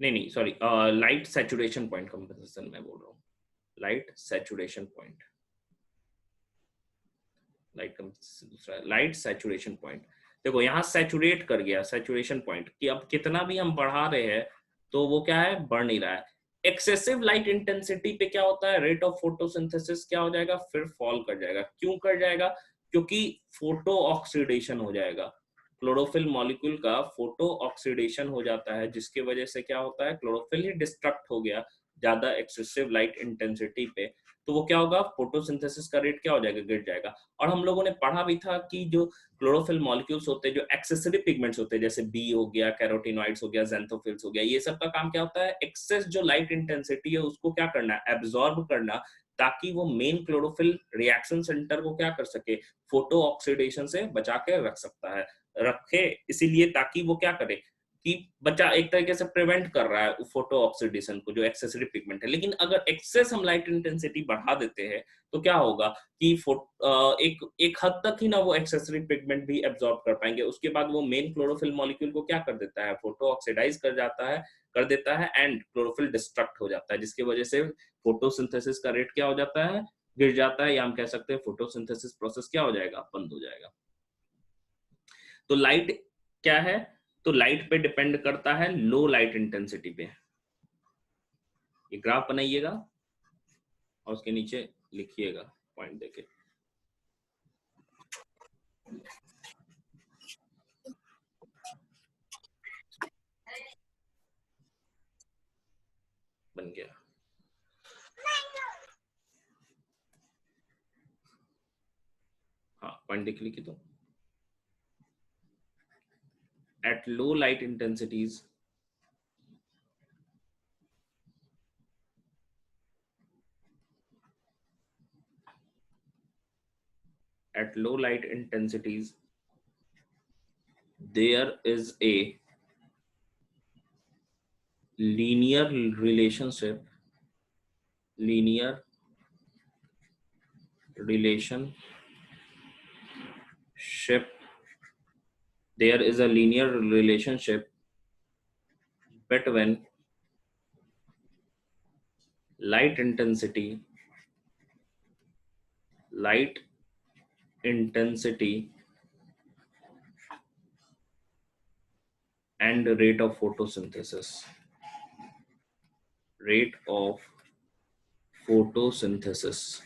नहीं sorry, light saturation point compensation मैं बोल रहा हूँ, लाइट सैचुरेशन पॉइंट, दूसरा लाइट सैचुरेशन पॉइंट। देखो यहाँ सैचुरेट कर गया, सैचुरेशन पॉइंट कि अब कितना भी हम बढ़ा रहे हैं तो वो क्या है, बढ़ नहीं रहा है। एक्सेसिव लाइट इंटेंसिटी पे क्या होता है, रेट ऑफ फोटोसिंथेसिस क्या हो जाएगा, फिर फॉल कर जाएगा। क्यों कर जाएगा? क्योंकि फोटो ऑक्सीडेशन हो जाएगा, क्लोरोफिल मॉलिक्यूल का फोटो ऑक्सीडेशन हो जाता है, जिसकी वजह से क्या होता है, क्लोरोफिल ही डिस्ट्रक्ट हो गया ज्यादा एक्सेसिव लाइट इंटेंसिटी पे। तो वो क्या होगा, फोटोसिंथेसिस का रेट क्या हो जाएगा, गिर जाएगा। और हम लोगों ने पढ़ा भी था कि जो क्लोरोफिल मॉलिक्यूल्स होते हैं, जो एक्सेसरी पिगमेंट्स होते हैं, जैसे बी हो गया, कैरोटिनॉइड्स हो गया, ज़ैंथोफिल्स हो गया, ये सब का काम क्या होता है, एक्सेस जो लाइट इंटेंसिटी है उसको क्या करना है, एब्जॉर्ब करना, ताकि वो मेन क्लोरोफिल रिएक्शन सेंटर को क्या कर सके, फोटो ऑक्सीडेशन से बचा के रख सकता है, रखे इसीलिए ताकि वो क्या करे कि बच्चा एक तरीके से प्रिवेंट कर रहा है फोटो ऑक्सीडेशन को, जो एक्सेसरी पिगमेंट है। लेकिन अगर एक्सेस हम लाइट इंटेंसिटी बढ़ा देते हैं तो क्या होगा कि एक हद तक ही ना वो एक्सेसरी पिगमेंट भी एब्जॉर्ब कर पाएंगे। उसके बाद वो मेन क्लोरोफिल मॉलिक्यूल को क्या कर देता है, फोटो ऑक्सीडाइज कर देता है एंड क्लोरोफिल डिस्ट्रक्ट हो जाता है, जिसकी वजह से फोटोसिंथेसिस का रेट क्या हो जाता है, गिर जाता है, या हम कह सकते हैं फोटोसिंथेसिस प्रोसेस क्या हो जाएगा, बंद हो जाएगा। तो लाइट क्या है, तो लाइट पे डिपेंड करता है लो लाइट इंटेंसिटी पे। ये ग्राफ बनाइएगा और उसके नीचे लिखिएगा पॉइंट देके। बन गया। हाँ पॉइंट देख लिखी तो at low light intensities at low light intensities, there is a linear relationship relationship there is a linear relationship between light intensity light intensity and rate of photosynthesis rate of photosynthesis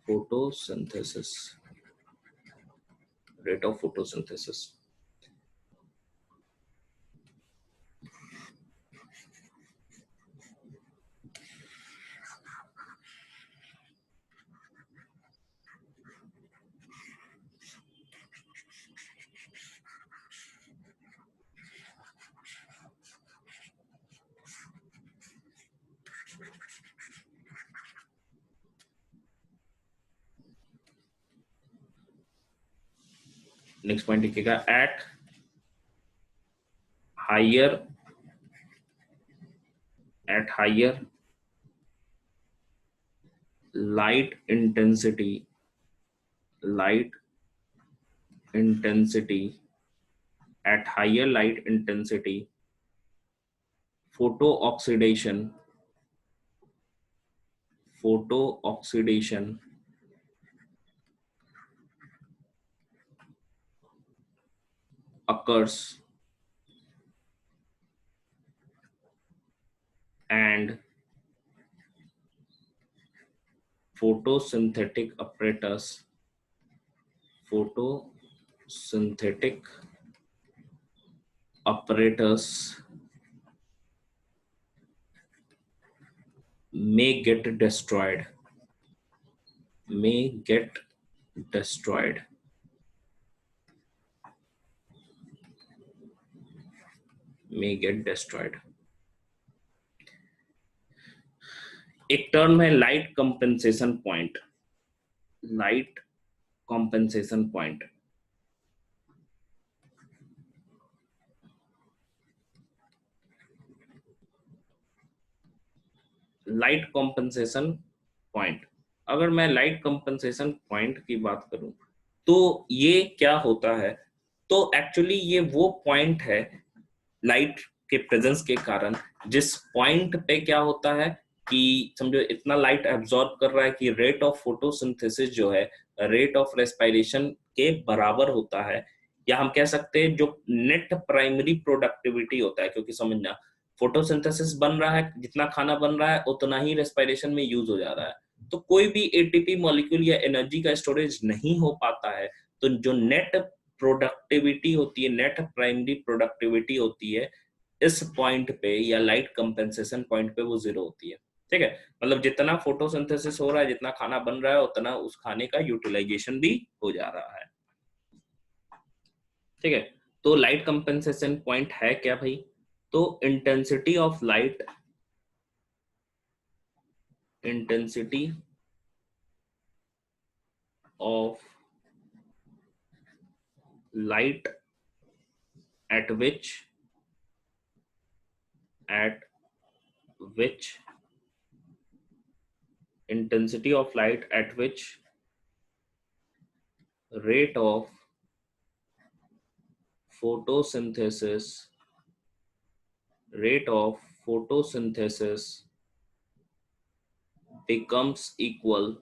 photosynthesis rate of photosynthesis. Next point लिखिएगा higher at higher light intensity at higher light intensity photo oxidation occurs and photosynthetic apparatus may get destroyed may get destroyed may get destroyed एक term है light compensation point light compensation point light compensation point अगर मैं light compensation point की बात करूं तो ये क्या होता है तो एक्चुअली ये वो पॉइंट है लाइट के प्रेजेंस के कारण जिस पॉइंट पे क्या होता है कि समझो इतना लाइट एब्जॉर्ब कर रहा है कि रेट ऑफ फोटोसिंथेसिस जो है रेट ऑफ रेस्पिरेशन के बराबर होता है या हम कह सकते हैं जो नेट प्राइमरी प्रोडक्टिविटी होता है क्योंकि समझना फोटोसिंथेसिस बन रहा है जितना खाना बन रहा है उतना ही रेस्पिरेशन में यूज हो जा रहा है तो कोई भी एटीपी मॉलिक्यूल या एनर्जी का स्टोरेज नहीं हो पाता है तो जो नेट प्रोडक्टिविटी होती है नेट प्राइमरी प्रोडक्टिविटी होती है इस पॉइंट पे या लाइट कंपेंसेशन पॉइंट पे वो जीरो होती है ठीक है मतलब जितना फोटोसिंथेसिस हो रहा है जितना खाना बन रहा है उतना उस खाने का यूटिलाइजेशन भी हो जा रहा है ठीक है तो लाइट कंपेंसेशन पॉइंट है क्या भाई तो intensity of light at which intensity of light at which rate of photosynthesis becomes equal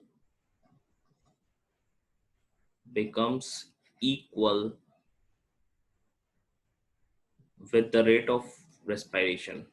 with the rate of respiration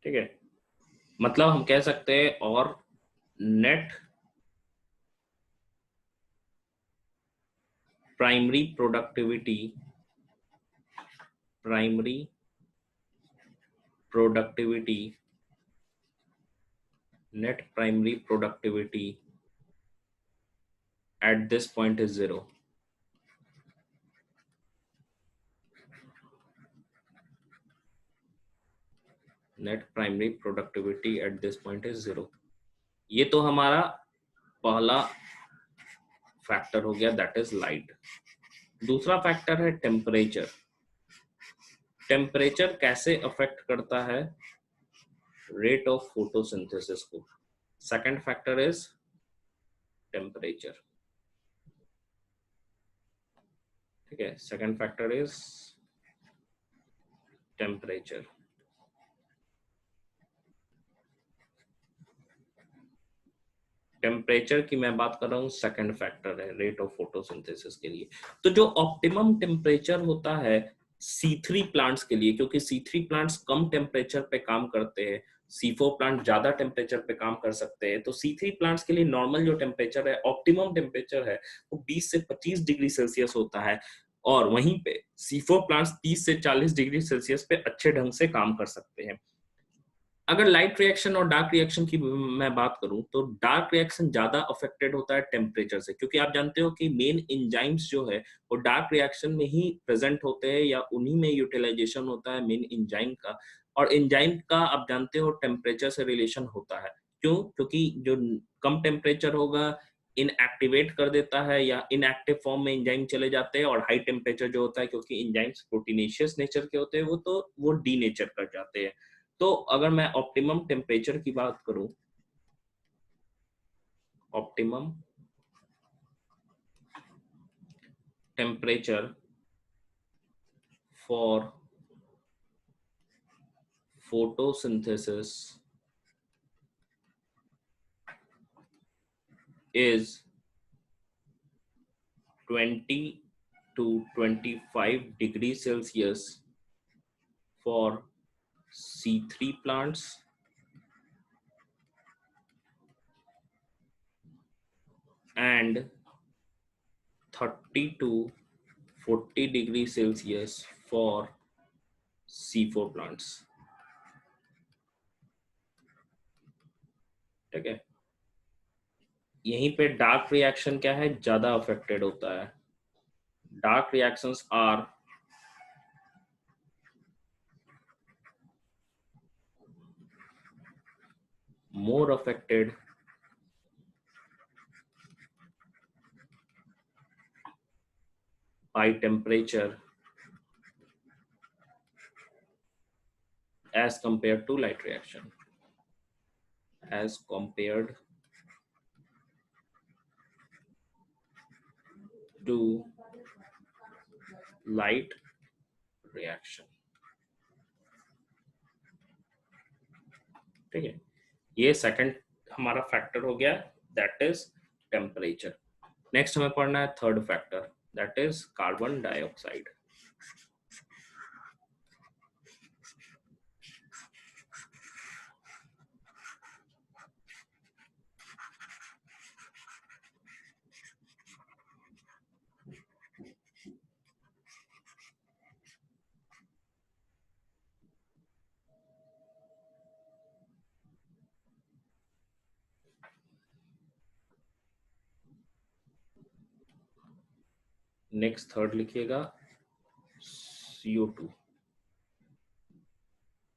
ठीक है, मतलब हम कह सकते हैं और net primary productivity net primary productivity at this point is 0. Net primary productivity at this point is 0. ये तो हमारा पहला फैक्टर हो गया, दैट इज लाइट। दूसरा फैक्टर है टेम्परेचर। टेम्परेचर कैसे अफेक्ट करता है रेट ऑफ फोटोसिंथेसिस को? Second factor is temperature. ठीक है, second factor is temperature. Temperature की मैं बात कर रहा हूँ, सेकंड फैक्टर है रेट ऑफ फोटोसिंथेसिस के लिए। तो जो ऑप्टिमम टेम्परेचर होता है C3 प्लांट्स के लिए, क्योंकि C3 प्लांट्स कम टेम्परेचर पे काम करते हैं, C4 प्लांट ज्यादा टेम्परेचर पे काम कर सकते हैं, तो C3 प्लांट्स के लिए नॉर्मल जो टेम्परेचर है, ऑप्टिमम टेम्परेचर है, वो 20 से 25 डिग्री सेल्सियस होता है, और वहीं पे C4 प्लांट्स 30 से 40 डिग्री सेल्सियस पे अच्छे ढंग से काम कर सकते हैं। अगर लाइट रिएक्शन और डार्क रिएक्शन की मैं बात करूं, तो डार्क रिएक्शन ज्यादा अफेक्टेड होता है टेम्परेचर से, क्योंकि आप जानते हो कि मेन एंजाइम्स जो है वो डार्क रिएक्शन में ही प्रेजेंट होते हैं, या उन्हीं में यूटिलाइजेशन होता है मेन एंजाइम का। और एंजाइम का आप जानते हो टेम्परेचर से रिलेशन होता है। क्यों? क्योंकि जो कम टेम्परेचर होगा इनएक्टिवेट कर देता है, या इनएक्टिव फॉर्म में एंजाइम चले जाते हैं, और हाई टेम्परेचर जो होता है, क्योंकि एंजाइम्स प्रोटीनेशियस नेचर के होते हैं, वो डीनेचर कर जाते हैं। तो अगर मैं ऑप्टिमम टेम्परेचर की बात करूं, optimum temperature for photosynthesis is 20 to 25 degrees Celsius for C3 plants and 30 to 40 degrees Celsius for C4 plants। ठीक है, यहीं पे डार्क रिएक्शन क्या है, ज्यादा अफेक्टेड होता है। Dark reactions are more affected by temperature as compared to light reaction, as compared to light reaction। ठीक है, ये सेकंड हमारा फैक्टर हो गया, दैट इज टेम्परेचर। नेक्स्ट हमें पढ़ना है third factor, that is carbon dioxide. Next third लिखिएगा CO2।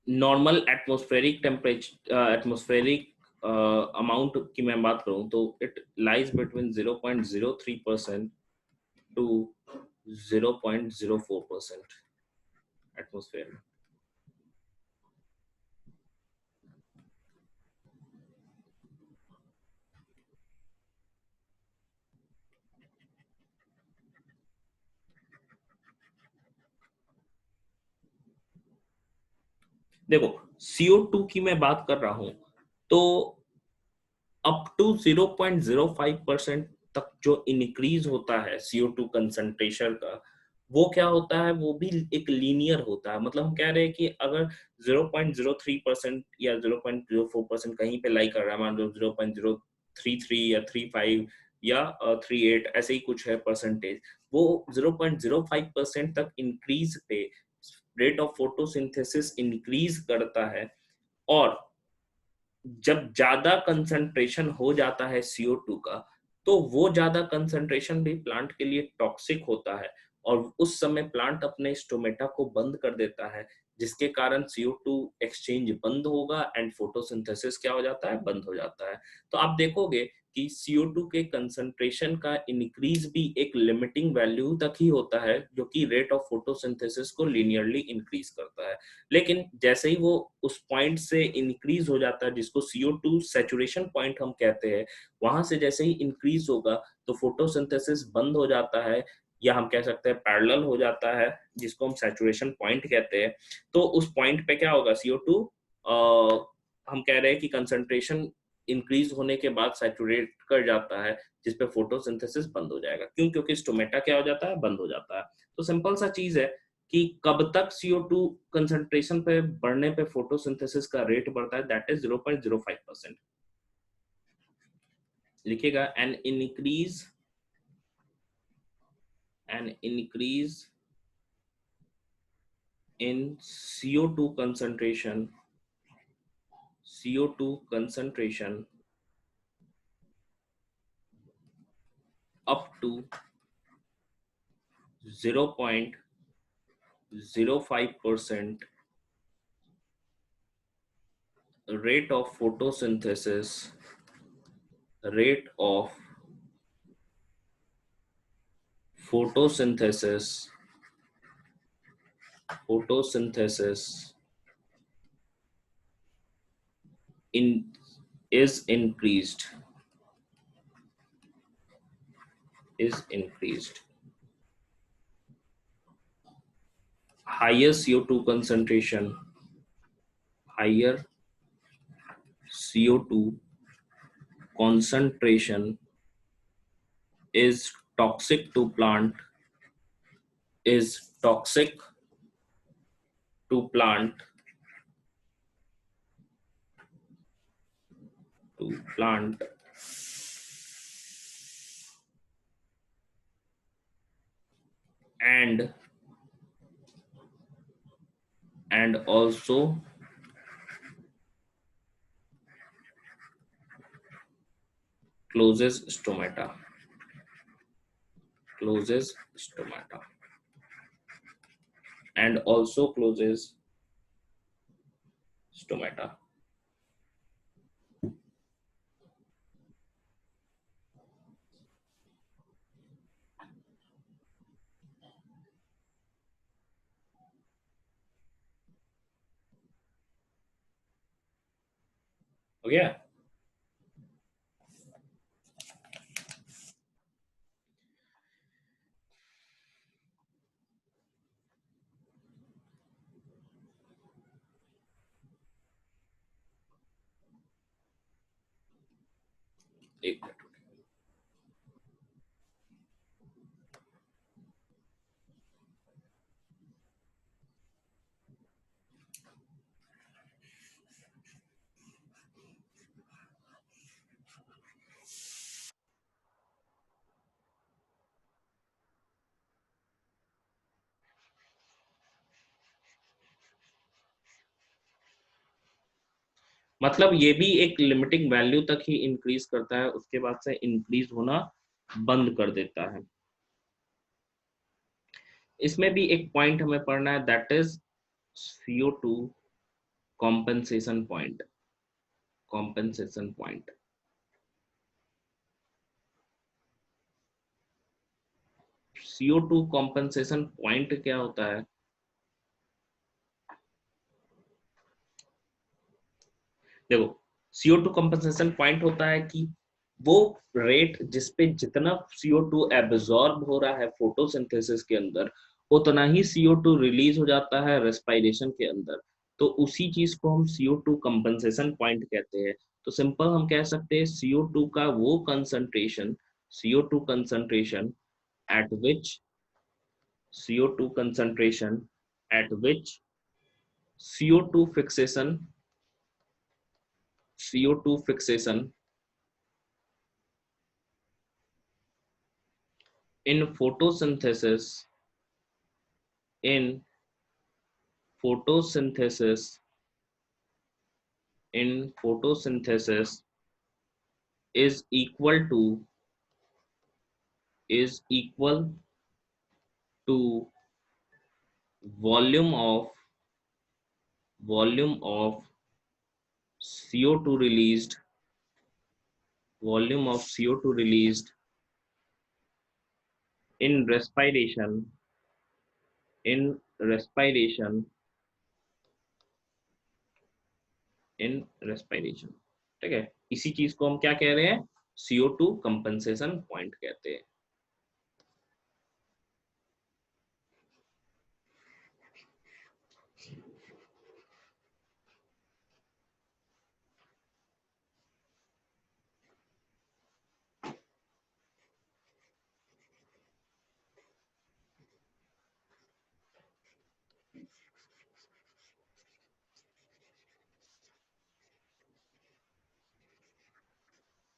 Normal atmospheric temperature, atmospheric amount की मैं बात करूं, तो it lies between 0.03% to 0.04% atmosphere में। देखो, CO2 की मैं बात कर रहा हूं, तो अप टू 0.05% तक जो इंक्रीज होता है CO2 कंसंट्रेशन का, वो क्या होता है, वो भी एक लीनियर होता है। मतलब हम कह रहे हैं कि अगर 0.03% या 0.04% कहीं पे लाई कर रहा है, मान लो 0.033 या 35 या 38 ऐसे ही कुछ है परसेंटेज, वो 0.05% तक इंक्रीज पे रेट ऑफ फोटोसिंथेसिस इंक्रीज करता है। और जब ज्यादा कंसंट्रेशन हो जाता है CO2 का, तो वो ज्यादा कंसंट्रेशन भी प्लांट के लिए टॉक्सिक होता है, और उस समय प्लांट अपने स्टोमेटा को बंद कर देता है, जिसके कारण CO2 एक्सचेंज बंद होगा एंड फोटोसिंथेसिस क्या हो जाता है, बंद हो जाता है। तो आप देखोगे कि CO2 के कंसंट्रेशन का इंक्रीज भी एक लिमिटिंग वैल्यू तक ही होता है, जो कि रेट ऑफ फोटोसिंथेसिस को लीनियरली इंक्रीज करता है। लेकिन जैसे ही वो उस पॉइंट से इंक्रीज हो जाता है, जिसको CO2 सैचुरेशन पॉइंट हम कहते हैं, वहां से जैसे ही इंक्रीज होगा तो फोटोसिंथेसिस बंद हो जाता है, या हम कह सकते हैं पैरेलल हो जाता है, जिसको हम सैचुरेशन पॉइंट कहते हैं। तो उस पॉइंट पे क्या होगा, CO2 हम कह रहे हैं कि कंसंट्रेशन इंक्रीज होने के बाद सैचुरेट कर जाता है, जिसपे फोटोसिंथेसिस बंद हो जाएगा। क्यों? क्योंकि स्टोमेटा क्या हो जाता है, बंद हो जाता है। तो सिंपल सा चीज है कि कब तक CO2 कंसंट्रेशन पे बढ़ने पे फोटोसिंथेसिस का रेट बढ़ता है, दैट इज 0.05%। लिखिएगा, N increase in CO2 concentration up to 0.05% rate of photosynthesis in is increased. Higher CO2 concentration is toxic to plant and also closes stomata and also closes stomata. हो गया? एक minute. मतलब ये भी एक limiting value तक ही increase करता है, उसके बाद से इंक्रीज होना बंद कर देता है। इसमें भी एक पॉइंट हमें पढ़ना है, that is CO2 compensation point. CO2 compensation point क्या होता है? देखो, CO2 कंपनसेशन पॉइंट होता है कि वो रेट जिसपे जितना CO2 एब्जॉर्ब हो रहा है फोटोसिंथेसिस के अंदर, उतना ही CO2 रिलीज हो जाता है रेस्पिरेशन के अंदर। तो उसी चीज को हम CO2 कंपनसेशन पॉइंट कहते हैं। तो सिंपल हम कह सकते हैं CO2 का वो concentration eight which CO2 concentration at which CO2 fixation CO2 fixation in photosynthesis in photosynthesis is equal to volume of CO2 released in respiration ठीक है, इसी चीज को हम क्या कह रहे हैं, CO2 कंपनसेशन पॉइंट कहते हैं।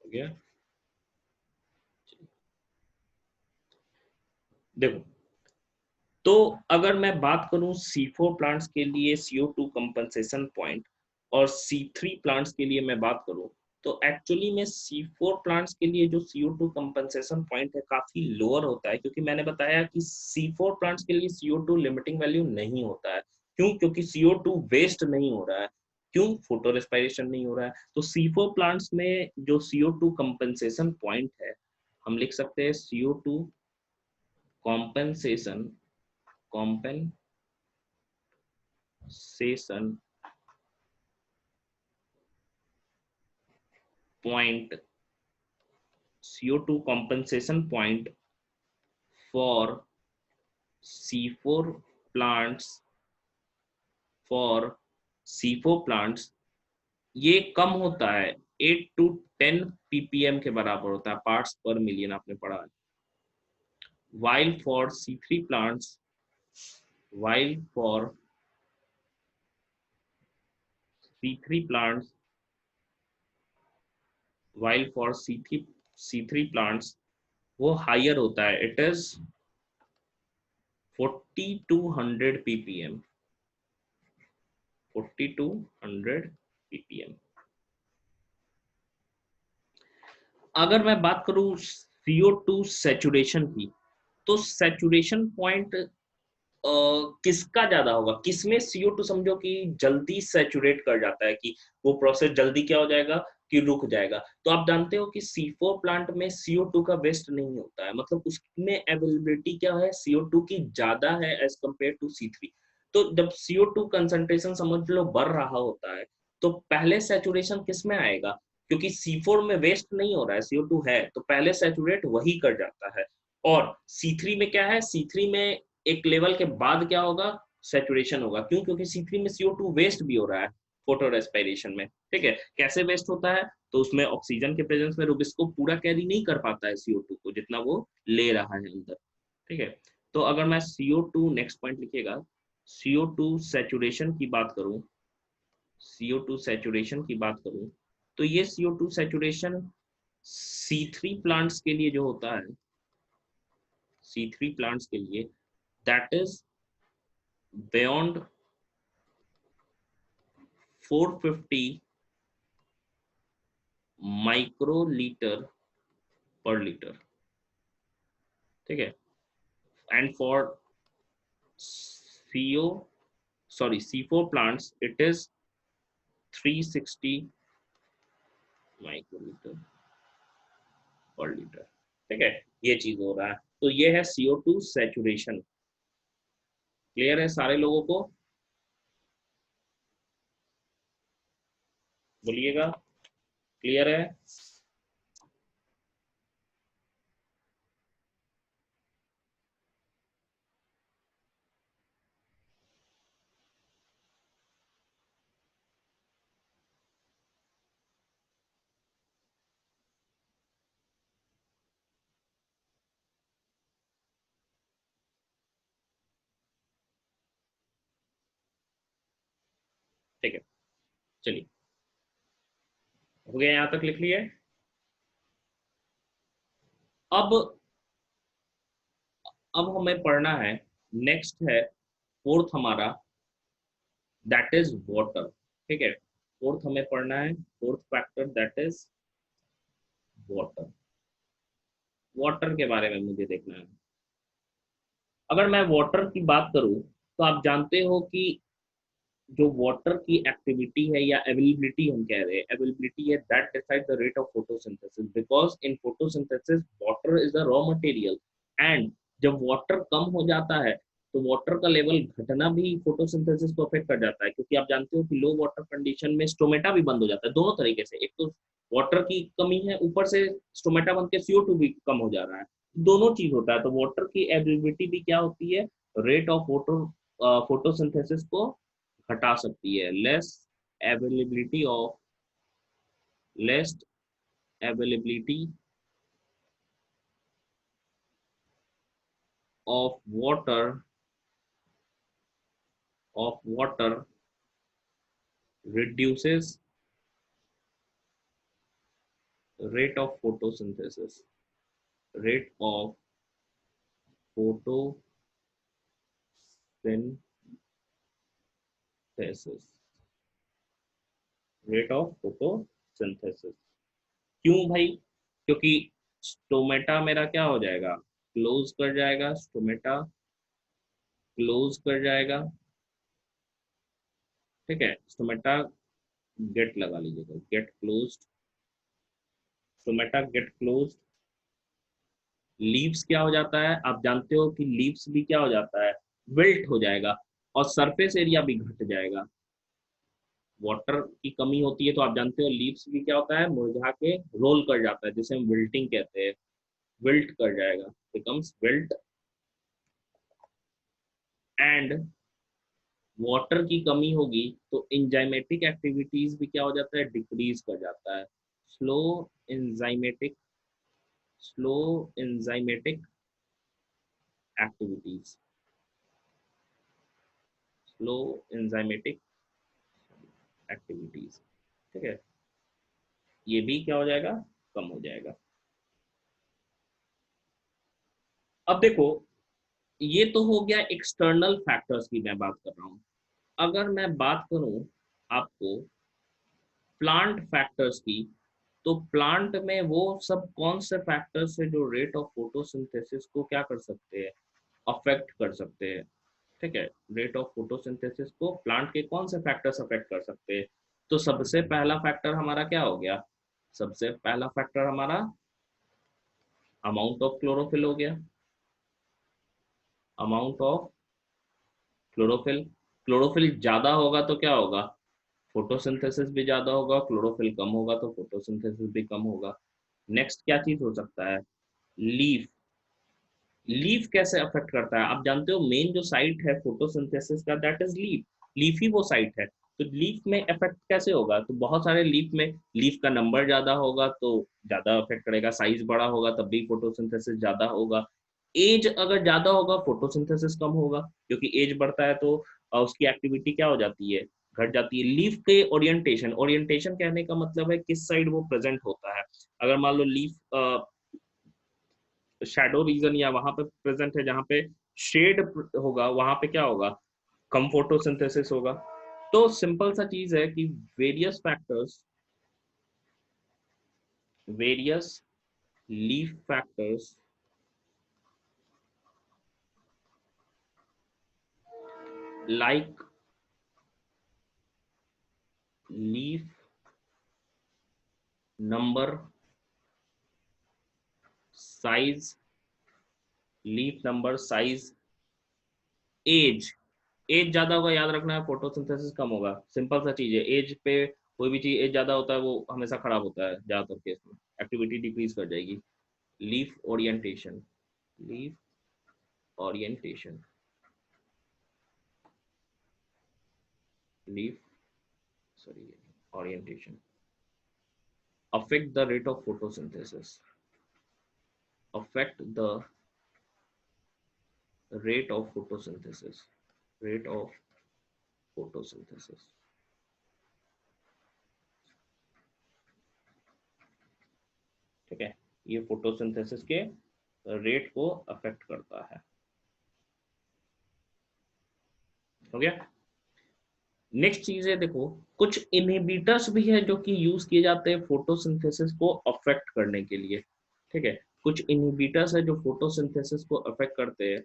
हो गया, देखो, तो अगर मैं बात करूं C4 प्लांट्स के लिए CO2 कंपनसेशन पॉइंट और C3 प्लांट्स के लिए मैं बात करूं, तो एक्चुअली में C4 प्लांट्स के लिए जो CO2 कंपनसेशन पॉइंट है काफी लोअर होता है, क्योंकि मैंने बताया कि C4 प्लांट्स के लिए CO2 लिमिटिंग वैल्यू नहीं होता है। क्यों? क्योंकि CO2 वेस्ट नहीं हो रहा है। क्यों? फोटो रेस्पिरेशन नहीं हो रहा है। तो C4 प्लांट्स में जो CO2 कंपनसेशन पॉइंट है, हम लिख सकते हैं CO2 compensation point CO2 compensation point for C4 plants ये कम होता है, 8 to 10 ppm के बराबर होता है, पार्ट्स पर मिलियन आपने पढ़ा है। while for C3 plants C3 plants वो हायर होता है, it is 40 to 100 ppm 40 to 100 ppm। अगर मैं बात करूं CO2 सैचुरेशन की, तो सैचुरेशन पॉइंट किसका ज्यादा होगा, किसमें CO2 समझो कि जल्दी सैचुरेट कर जाता है, कि वो प्रोसेस जल्दी क्या हो जाएगा कि रुक जाएगा। तो आप जानते हो कि C4 प्लांट में CO2 का वेस्ट नहीं होता है, मतलब उसमें अवेलेबिलिटी क्या है, CO2 की ज्यादा है एज कंपेयर टू C3। तो जब CO2 कंसंट्रेशन समझ लो बढ़ रहा होता है, तो पहले सैचुरेशन किस में आएगा, क्योंकि C4 में वेस्ट नहीं हो रहा है, CO2 है, तो पहले सैचुरेट वही कर जाता है। और C3 में क्या है, C3 में एक लेवल के बाद क्या होगा, सैचुरेशन होगा। क्यों? क्योंकि C3 में CO2 वेस्ट भी हो रहा है फोटो रेस्पिरेशन में। ठीक है, कैसे वेस्ट होता है, तो उसमें ऑक्सीजन के प्रेजेंस में रुबिस्को पूरा कैरी नहीं कर पाता है CO2 को, जितना वो ले रहा है अंदर। ठीक है, तो अगर मैं CO2 नेक्स्ट पॉइंट लिखिएगा, CO2 सैचुरेशन की बात करूं, CO2 सैचुरेशन की बात करूं, तो ये CO2 सैचुरेशन C3 प्लांट्स के लिए जो होता है, C3 प्लांट्स के लिए, दैट इज beyond 450 माइक्रोलीटर पर लीटर। ठीक है, and for C4 plants it is 360 microlitre पर लीटर। ठीक है, ये चीज हो रहा है। तो ये है CO2 सैचुरेशन। क्लियर है सारे लोगों को? बोलिएगा, क्लियर है? चलिए, हो गया, यहां तक लिख लिया। अब हमें पढ़ना है, नेक्स्ट है फोर्थ हमारा, दैट इज वाटर। ठीक है, फोर्थ हमें पढ़ना है, fourth factor that is water. Water के बारे में मुझे देखना है। अगर मैं वाटर की बात करूं तो आप जानते हो कि जो वाटर की एक्टिविटी है या अवेलेबिलिटी हम कह रहे हैं, अवेलेबिलिटी है that decide the rate of photosynthesis, because in photosynthesis water is the raw material. And जब वाटर कम हो जाता है तो वाटर का लेवल घटना भी फोटोसिंथेसिस को अफेक्ट कर जाता है, क्योंकि आप जानते हो कि लो वाटर कंडीशन में स्टोमेटा भी बंद हो जाता है। दोनों तरीके से, एक तो वाटर की कमी है, ऊपर से स्टोमेटा बन के CO2 भी कम हो जा रहा है, दोनों चीज होता है। तो वाटर की अवेलेबिलिटी भी क्या होती है, रेट ऑफ फोटोसिंथेसिस को घटा सकती है। Availability of less availability of water reduces rate of photosynthesis, rate of photosynthesis, rate of photosynthesis। क्यों भाई? क्योंकि स्टोमेटा मेरा क्या हो जाएगा, क्लोज कर जाएगा, स्टोमेटा क्लोज कर जाएगा। ठीक है, स्टोमेटा गेट लगा लीजिएगा, gate closed, stomata gate closed. Leaves क्या हो जाता है, आप जानते हो कि लीव्स भी क्या हो जाता है, विल्ट हो जाएगा, और सरफेस एरिया भी घट जाएगा। वाटर की कमी होती है तो आप जानते हो लीव्स भी क्या होता है, मुरझा के रोल कर जाता है, जिसे हम विल्टिंग कहते हैं, विल्ट कर जाएगा, बिकम्स विल्ट। एंड वाटर की कमी होगी तो इंजाइमेटिक एक्टिविटीज भी क्या हो जाता है, डिक्रीज कर जाता है। Slow enzymatic slow enzymatic activities, slow enzymatic activities. ठीक है, ये भी क्या हो जाएगा, कम हो जाएगा। अब देखो, ये तो हो गया एक्सटर्नल फैक्टर्स की मैं बात कर रहा हूँ। अगर मैं बात करूं आपको प्लांट फैक्टर्स की, तो प्लांट में वो सब कौन से फैक्टर्स है जो रेट ऑफ फोटोसिंथेसिस को क्या कर सकते हैं, अफेक्ट कर सकते हैं। ठीक है, रेट ऑफ फोटोसिंथेसिस को प्लांट के कौन से फैक्टर्स अफेक्ट कर सकते हैं? तो सबसे पहला फैक्टर हमारा क्या हो गया, सबसे पहला फैक्टर हमारा अमाउंट ऑफ क्लोरोफिल हो गया। अमाउंट ऑफ क्लोरोफिल, क्लोरोफिल ज्यादा होगा तो क्या होगा, फोटोसिंथेसिस भी ज्यादा होगा, क्लोरोफिल कम होगा तो फोटोसिंथेसिस भी कम होगा। नेक्स्ट क्या चीज हो सकता है, लीफ। लीफ कैसे अफेक्ट करता है, आप जानते हो मेन जो साइट है फोटोसिंथेसिस का दैट इज लीफ, लीफ ही वो साइट है। तो लीफ में इफेक्ट कैसे होगा, तो बहुत सारे लीफ में लीफ का नंबर ज्यादा होगा तो ज्यादा अफेक्ट करेगा, साइज बड़ा होगा तब भी फोटोसिंथेसिस ज्यादा होगा। एज अगर ज्यादा होगा फोटोसिंथेसिस कम होगा, क्योंकि एज बढ़ता है तो उसकी एक्टिविटी क्या हो जाती है, घट जाती है। लीफ के ओरिएंटेशन, ओरिएंटेशन कहने का मतलब है किस साइड वो प्रेजेंट होता है। अगर मान लो लीफ शैडो रीजन या वहां पे प्रेजेंट है जहां पे शेड होगा, वहां पे क्या होगा, कम फोटोसिंथेसिस होगा। तो सिंपल सा चीज है कि various factors, various leaf factors like leaf number, size, leaf number, size, age. Age ज्यादा होगा, याद रखना है फोटोसिंथेसिस कम होगा, सिंपल सा चीज है। एज पे कोई भी चीज एज ज्यादा होता है वो हमेशा खराब होता है, ज्यादातर केस में एक्टिविटी डिक्रीज कर जाएगी। Leaf orientation, leaf orientation, leaf, sorry, orientation affect the rate of photosynthesis, affect the rate of photosynthesis, rate of photosynthesis। ठीक है, ये फोटोसिंथेसिस के रेट को अफेक्ट करता है। हो गया। नेक्स्ट चीज है, देखो कुछ इनहिबिटर्स भी है जो कि यूज किए जाते हैं फोटोसिंथेसिस को अफेक्ट करने के लिए। ठीक है, कुछ इनहिबिटर्स है जो फोटोसिंथेसिस को अफेक्ट करते हैं,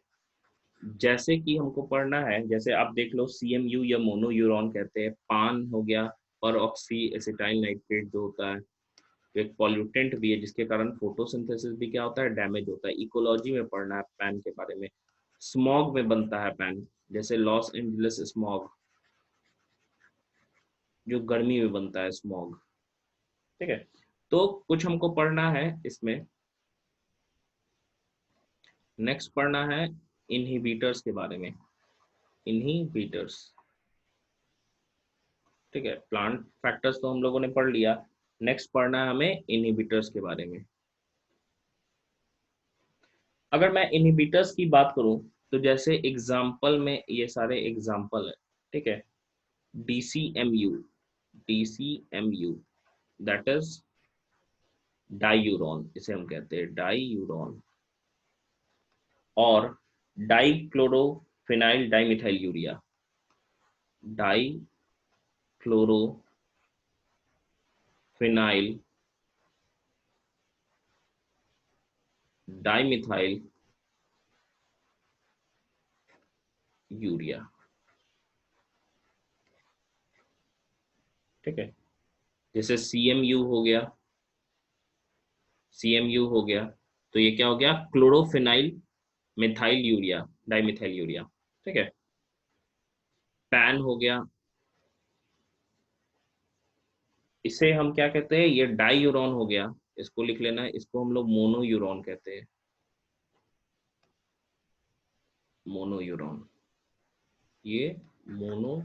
जैसे कि हमको पढ़ना है, जैसे आप देख लो CMU या मोनोयूरॉन कहते हैं, पान हो गया, और ऑक्सी एसिटाइल नाइट्रेट जो होता है, एक पॉल्यूटेंट भी है जिसके कारण फोटोसिंथेसिस भी क्या होता है, डैमेज होता है। इकोलॉजी में पढ़ना है पैन के बारे में। स्मॉग में बनता है पैन, जैसे लॉस एंजलिस स्मॉग, जो गर्मी में बनता है स्मॉग। ठीक है, तो कुछ हमको पढ़ना है इसमें। नेक्स्ट पढ़ना है इनहिबिटर्स के बारे में। इनहिबिटर्स, ठीक है, प्लांट फैक्टर्स तो हम लोगों ने पढ़ लिया। नेक्स्ट पढ़ना है हमें इनहिबिटर्स के बारे में। अगर मैं इनहिबिटर्स की बात करूं तो जैसे एग्जाम्पल में ये सारे एग्जाम्पल है। ठीक है, DCMU, DCMU दैट इज डाईयूरॉन, इसे हम कहते हैं डाईयूरॉन, और डाईक्लोरोफिनाइल डाईमिथाइल यूरिया, डाईक्लोरोफिनाइल डाईमिथाइल यूरिया। ठीक है, जैसे CMU हो गया, CMU हो गया, तो ये क्या हो गया, chlorophenyl methyl urea, dimethyl urea. ठीक है, पैन हो गया, इसे हम क्या कहते हैं, ये डाईयूरॉन हो गया, इसको लिख लेना है, इसको हम लोग मोनोयूरॉन कहते हैं, मोनोयूरॉन, ये मोनोयूरॉन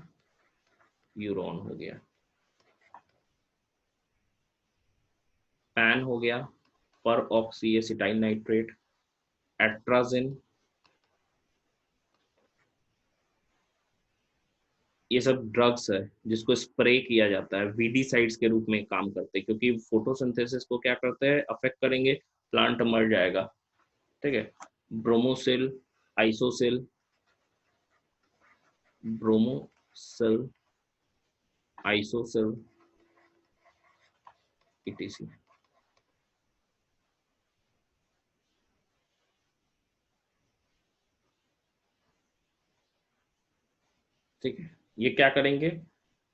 हो गया। पैन हो गया, पर ऑक्सी एसिटाइल नाइट्रेट, एट्राजिन, ये सब ड्रग्स है जिसको स्प्रे किया जाता है, वीडीसाइड्स के रूप में काम करते हैं, क्योंकि फोटोसिंथेसिस को क्या करते हैं, अफेक्ट करेंगे, प्लांट मर जाएगा। ठीक है, ब्रोमोसिल, आइसोसिल, ब्रोमोसिल, आइसोसिल, etc। ठीक है, ये क्या करेंगे,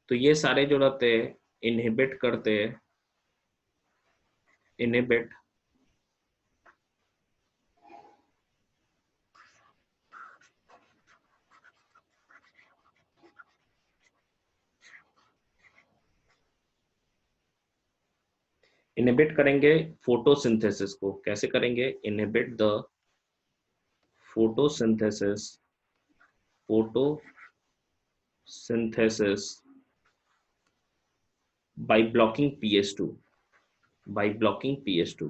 तो ये सारे जो रहते हैं इनहिबिट करते हैं, इनहिबिट इनहिबिट करेंगे फोटोसिंथेसिस को। कैसे करेंगे, inhibit the photosynthesis, photosynthesis by blocking PS2, by blocking PS2,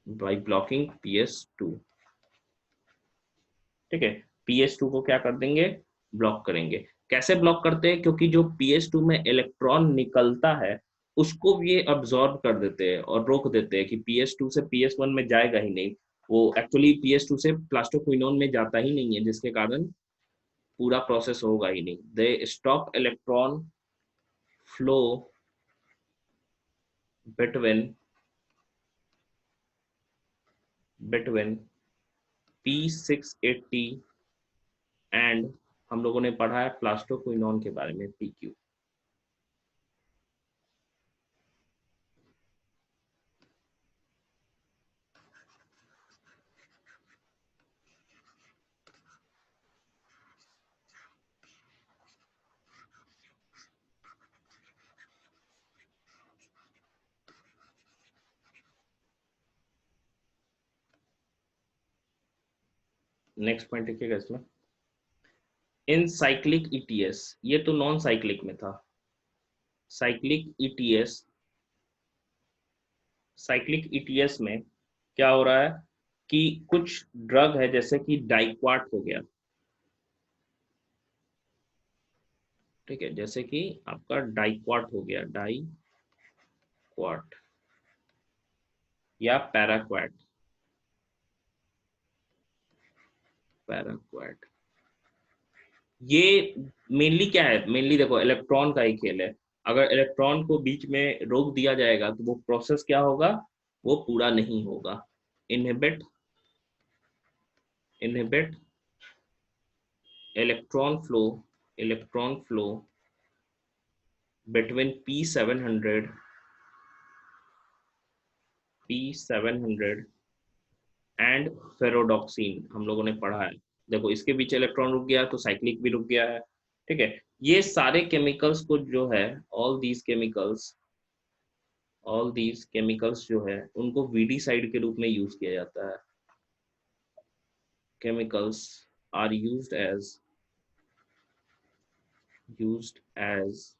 by blocking PS2। ठीक है, PS2 को क्या कर देंगे, ब्लॉक करेंगे। कैसे ब्लॉक करते हैं, क्योंकि जो PS2 में इलेक्ट्रॉन निकलता है उसको ये अब्सॉर्ब कर देते हैं और रोक देते हैं कि PS2 से PS1 में जाएगा ही नहीं, वो एक्चुअली PS2 से प्लास्टोक्विनोन में जाता ही नहीं है, जिसके कारण पूरा प्रोसेस होगा ही नहीं। They stop electron flow between P680 and, हम लोगों ने पढ़ा है प्लास्टोक्विनोन के बारे में, PQ। नेक्स्ट पॉइंट देखिएगा इसमें, इन साइक्लिक ETS, ये तो नॉन साइक्लिक में था। साइक्लिक ETS, साइक्लिक ETS में क्या हो रहा है कि कुछ ड्रग है जैसे कि डाइक्वाट हो गया, ठीक है, जैसे कि आपका डाइक्वाट हो गया, डाइक्वाट या पैराक्वाट, पैराक्वाट। ये मेनली क्या है, मेनली देखो इलेक्ट्रॉन का ही खेल है। अगर इलेक्ट्रॉन को बीच में रोक दिया जाएगा तो वो प्रोसेस क्या होगा, वो पूरा नहीं होगा। Inhibit, inhibit electron flow between P700 and ferredoxin, हम लोगों ने पढ़ा है। देखो इसके बीच इलेक्ट्रॉन रुक गया तो साइक्लिक भी रुक गया है। ठीक है, ये सारे केमिकल्स को जो है, ऑल दीज केमिकल्स जो है उनको वीडी साइड के रूप में यूज किया जाता है। Chemicals are used as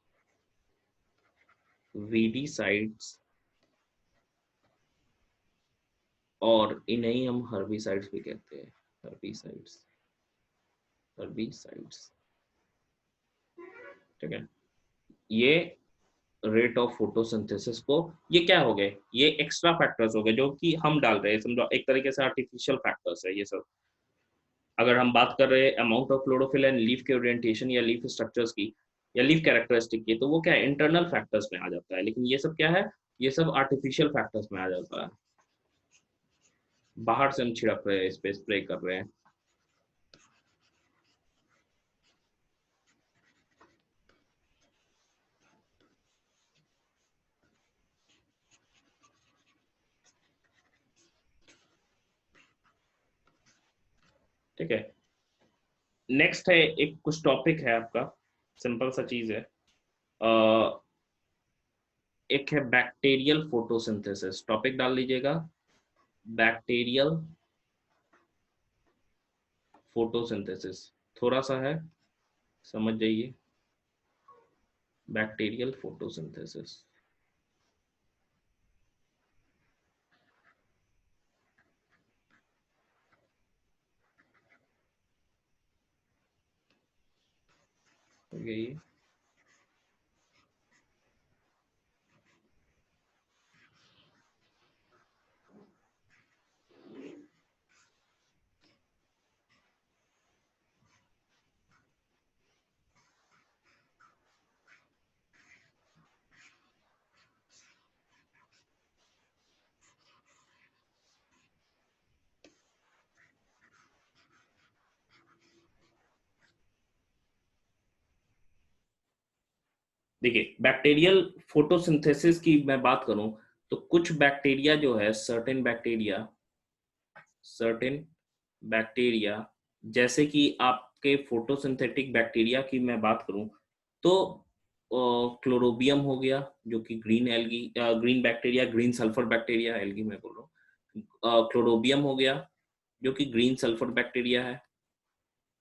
weedicides, और इन्हें हम हर्बिसाइड्स भी कहते हैं, हर्बिसाइड्स। ठीक है, ये रेट ऑफ फोटोसिंथेसिस को, ये क्या हो गए, ये एक्स्ट्रा फैक्टर्स हो गए जो कि हम डाल रहे हैं, समझो एक तरीके से आर्टिफिशियल फैक्टर्स है ये सब। अगर हम बात कर रहे हैं amount of chlorophyll and leaf के ओरिएंटेशन या लीफ स्ट्रक्चर्स की या लीफ कैरेक्टरिस्टिक की, तो वो क्या है, इंटरनल फैक्टर्स में आ जाता है। लेकिन ये सब क्या है, ये सब आर्टिफिशियल फैक्टर्स में आ जाता है। बाहर से हम छिड़क रहे हैं, इस पे स्प्रे कर रहे हैं। ठीक है, नेक्स्ट है, एक कुछ टॉपिक है आपका, सिंपल सा चीज है। एक है बैक्टीरियल फोटोसिंथेसिस, टॉपिक डाल लीजिएगा, बैक्टीरियल फोटोसिंथेसिस। थोड़ा सा है, समझ जाइए, बैक्टीरियल फोटोसिंथेसिस। ये देखिए, बैक्टीरियल फोटोसिंथेसिस की मैं बात करूं तो कुछ बैक्टीरिया जो है, सर्टेन बैक्टीरिया, जैसे कि आपके फोटोसिंथेटिक बैक्टीरिया की मैं बात करूं तो क्लोरोबियम हो गया, जो कि green bacteria, green sulphur bacteria, algae मैं बोल रहा हूँ। क्लोरोबियम हो गया जो कि ग्रीन सल्फर बैक्टीरिया है,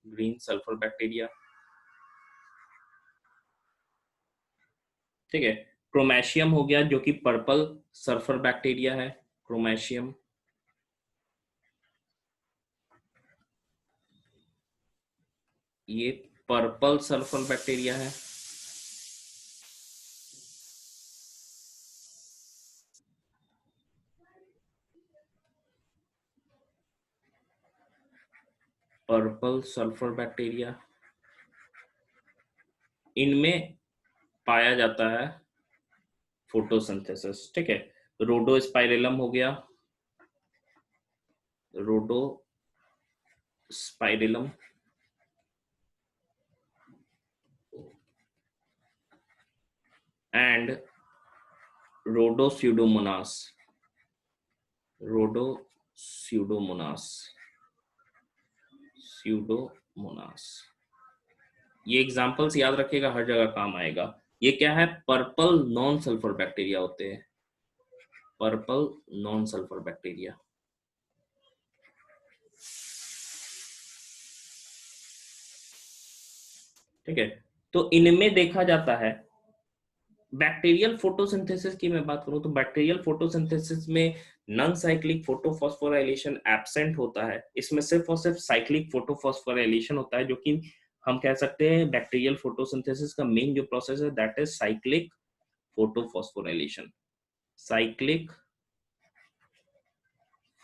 ग्रीन सल्फर बैक्टीरिया। ठीक है, क्रोमेशियम हो गया जो कि पर्पल सल्फर बैक्टीरिया है, क्रोमेशियम। ये पर्पल सल्फर बैक्टीरिया है। पर्पल सल्फर बैक्टीरिया, इनमें पाया जाता है फोटोसिंथेसिस। ठीक है, रोडोस्पाइरेलम हो गया, रोडोस्पाइरेलम, एंड रोडोस्यूडोमोनास, स्यूडोमोनास। ये एग्जांपल्स याद रखिएगा, हर जगह काम आएगा। ये क्या है, पर्पल नॉन सल्फर बैक्टीरिया होते हैं, पर्पल नॉन सल्फर बैक्टीरिया। ठीक है, तो इनमें देखा जाता है, बैक्टीरियल फोटोसिंथेसिस की मैं बात करूं तो बैक्टीरियल फोटोसिंथेसिस में नॉन साइक्लिक फोटोफॉस्फोराइलेशन एब्सेंट होता है। इसमें सिर्फ और सिर्फ साइक्लिक फोटोफॉस्फोराइलेशन होता है, जो कि हम कह सकते हैं बैक्टीरियल फोटोसिंथेसिस का मेन जो प्रोसेस है that is cyclic photophosphorylation. Cyclic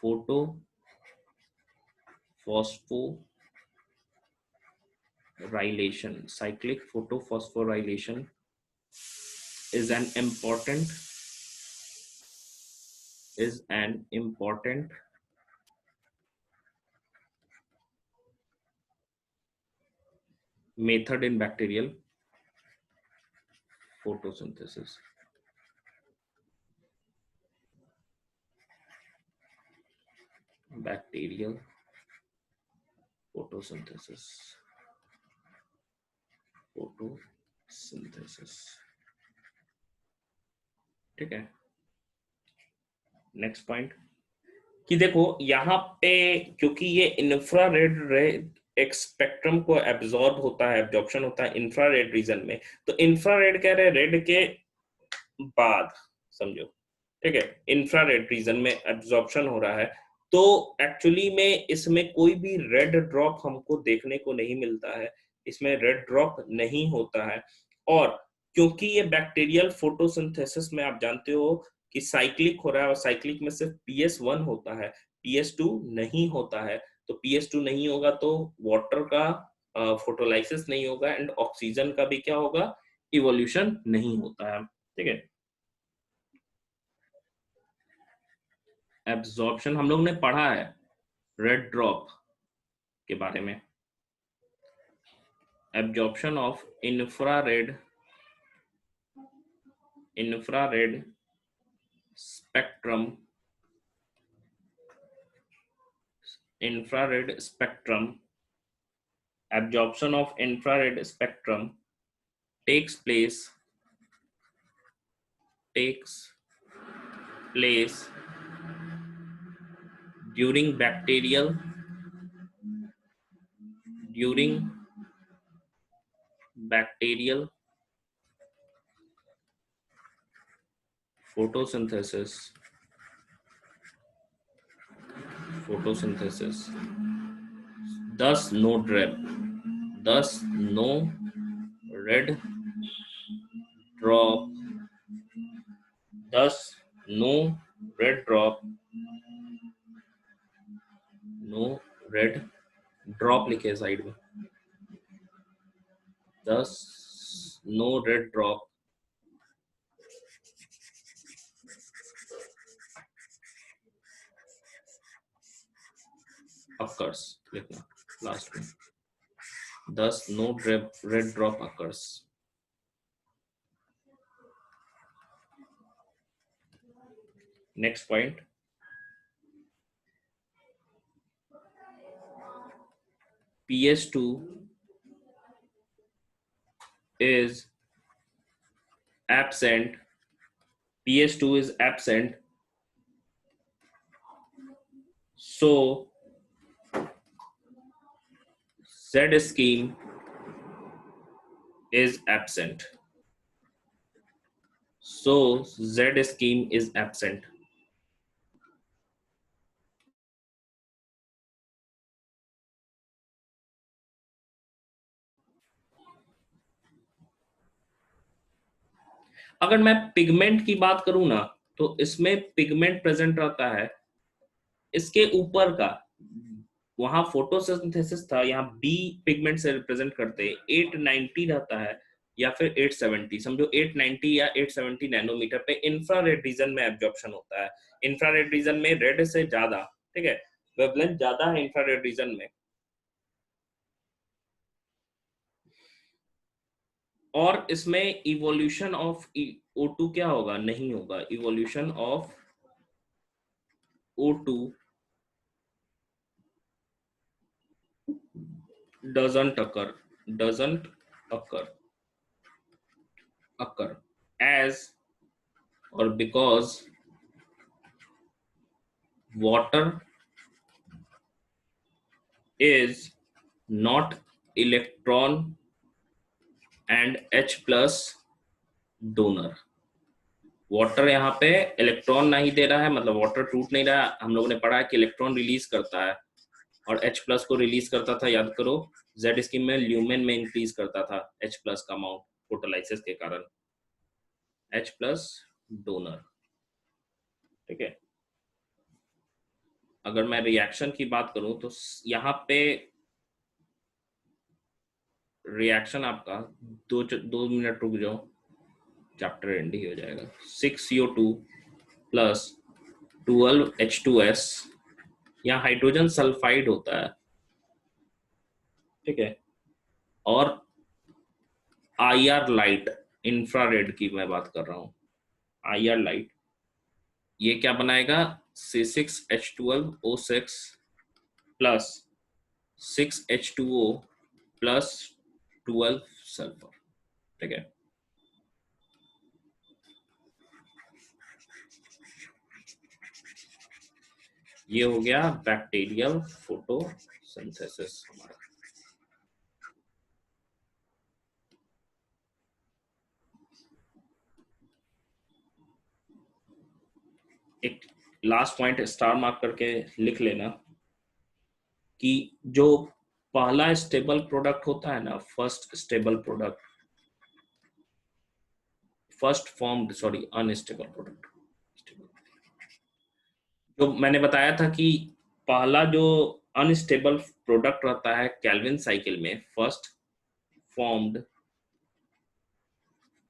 photophosphorylation, cyclic photophosphorylation is an important method in bacterial photosynthesis. Bacterial photosynthesis. ठीक है। नेक्स्ट पॉइंट कि देखो यहाँ पे क्योंकि ये इंफ्रारेड रे एक स्पेक्ट्रम को एब्जॉर्ब होता है, एब्जॉर्प्शन होता है इंफ्रारेड रीजन में, तो इंफ्रारेड कह रहे हैं रेड के बाद, समझो, ठीक है, इंफ्रारेड रीजन में एब्जॉर्प्शन हो रहा है, तो एक्चुअली में इसमें कोई भी रेड ड्रॉप हमको देखने को नहीं मिलता है, इसमें रेड ड्रॉप नहीं होता है। और क्योंकि ये बैक्टीरियल फोटोसिंथेसिस में आप जानते हो कि साइक्लिक हो रहा है और साइक्लिक में सिर्फ PS1 होता है, PS2 नहीं होता है, तो PS2 नहीं होगा तो वाटर का फोटोलाइसिस नहीं होगा एंड ऑक्सीजन का भी क्या होगा, इवोल्यूशन नहीं होता है। ठीक है, एब्जॉर्प्शन हम लोग ने पढ़ा है रेड ड्रॉप के बारे में, absorption of infrared spectrum, absorption of infrared spectrum takes place during bacterial photosynthesis, thus no red drop, no red drop लिखे साइड में, thus no red drop occurs, लिखना लास्ट में, thus no red drop occurs. Next point, PS2 is absent, so Z scheme is absent. अगर मैं pigment की बात करूं ना, तो इसमें पिगमेंट प्रेजेंट रहता है, इसके ऊपर का वहां फोटोसिंथेसिस था, यहाँ बी पिगमेंट से रिप्रेजेंट करते 890 रहता है या फिर 870, समझो 890 या 870 नैनोमीटर पे इंफ्रारेड रीजन में एब्जॉर्प्शन होता है। इंफ्रारेड रीजन में रेड से ज्यादा, ठीक है, वेवलेंथ ज्यादा है इंफ्रारेड रीजन में, और इसमें इवोल्यूशन ऑफ O2 क्या होगा, नहीं होगा, evolution of O2 doesn't occur as or because water is not electron and H plus donor. Water यहाँ पे इलेक्ट्रॉन नहीं दे रहा है, मतलब वाटर टूट नहीं रहा है, हम लोगों ने पढ़ा है कि इलेक्ट्रॉन रिलीज करता है, और H प्लस को रिलीज करता था, याद करो, Z स्कीम में ल्यूमेन में इंक्रीज करता था H प्लस का अमाउंट फोटोलाइसिस के कारण, H प्लस डोनर। ठीक है, अगर मैं रिएक्शन की बात करूं तो यहाँ पे रिएक्शन आपका 2 मिनट रुक जाओ, चैप्टर एंड ही हो जाएगा। 6CO2 प्लस 12H2S, यहाँ हाइड्रोजन सल्फाइड होता है। ठीक है, और IR लाइट, इंफ्रारेड की मैं बात कर रहा हूं, IR लाइट, ये क्या बनाएगा, C6H12O6 plus 6H2O plus 12 sulphur. ठीक है, ये हो गया बैक्टीरियल फोटोसिंथेसिस हमारा। एक लास्ट पॉइंट स्टार मार्क करके लिख लेना कि जो पहला स्टेबल प्रोडक्ट होता है ना, first stable product, first formed, sorry unstable product, जो मैंने बताया था कि पहला जो अनस्टेबल प्रोडक्ट रहता है केल्विन साइकिल में, फर्स्ट फॉर्म्ड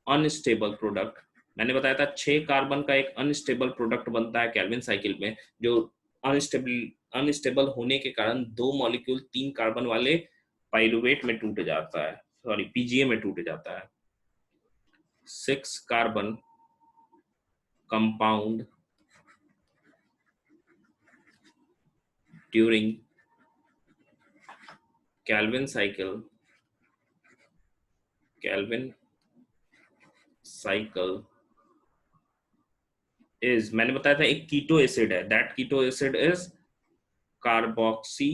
अनस्टेबल प्रोडक्ट, मैंने बताया था 6 कार्बन का एक अनस्टेबल प्रोडक्ट बनता है केल्विन साइकिल में, जो अनस्टेबल होने के कारण 2 मॉलिक्यूल 3 कार्बन वाले पाइरुवेट में टूट जाता है, सॉरी PGA में टूट जाता है। 6 carbon compound during Calvin cycle is, मैंने बताया था एक कीटो एसिड है, that keto acid is carboxy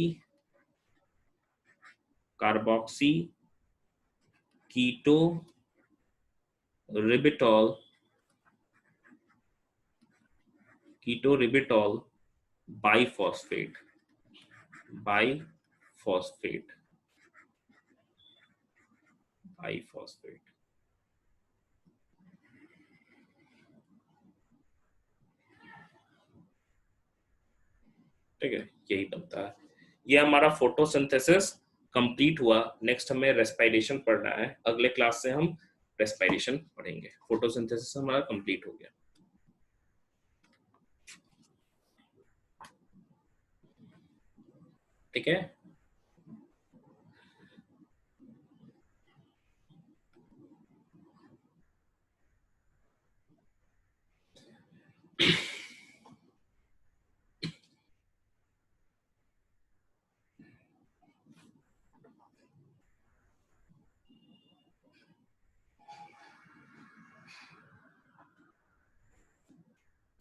keto ribitol biphosphate. ठीक है, यही बनता है। ये हमारा फोटोसिंथेसिस कंप्लीट हुआ। नेक्स्ट हमें रेस्पिरेशन पढ़ना है, अगले क्लास से हम रेस्पिरेशन पढ़ेंगे। फोटोसिंथेसिस हमारा कंप्लीट हो गया। ठीक है,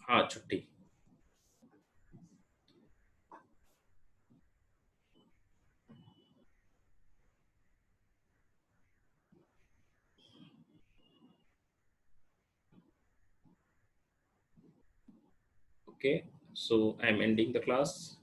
हाँ छुट्टी। Okay, so I'm ending the class.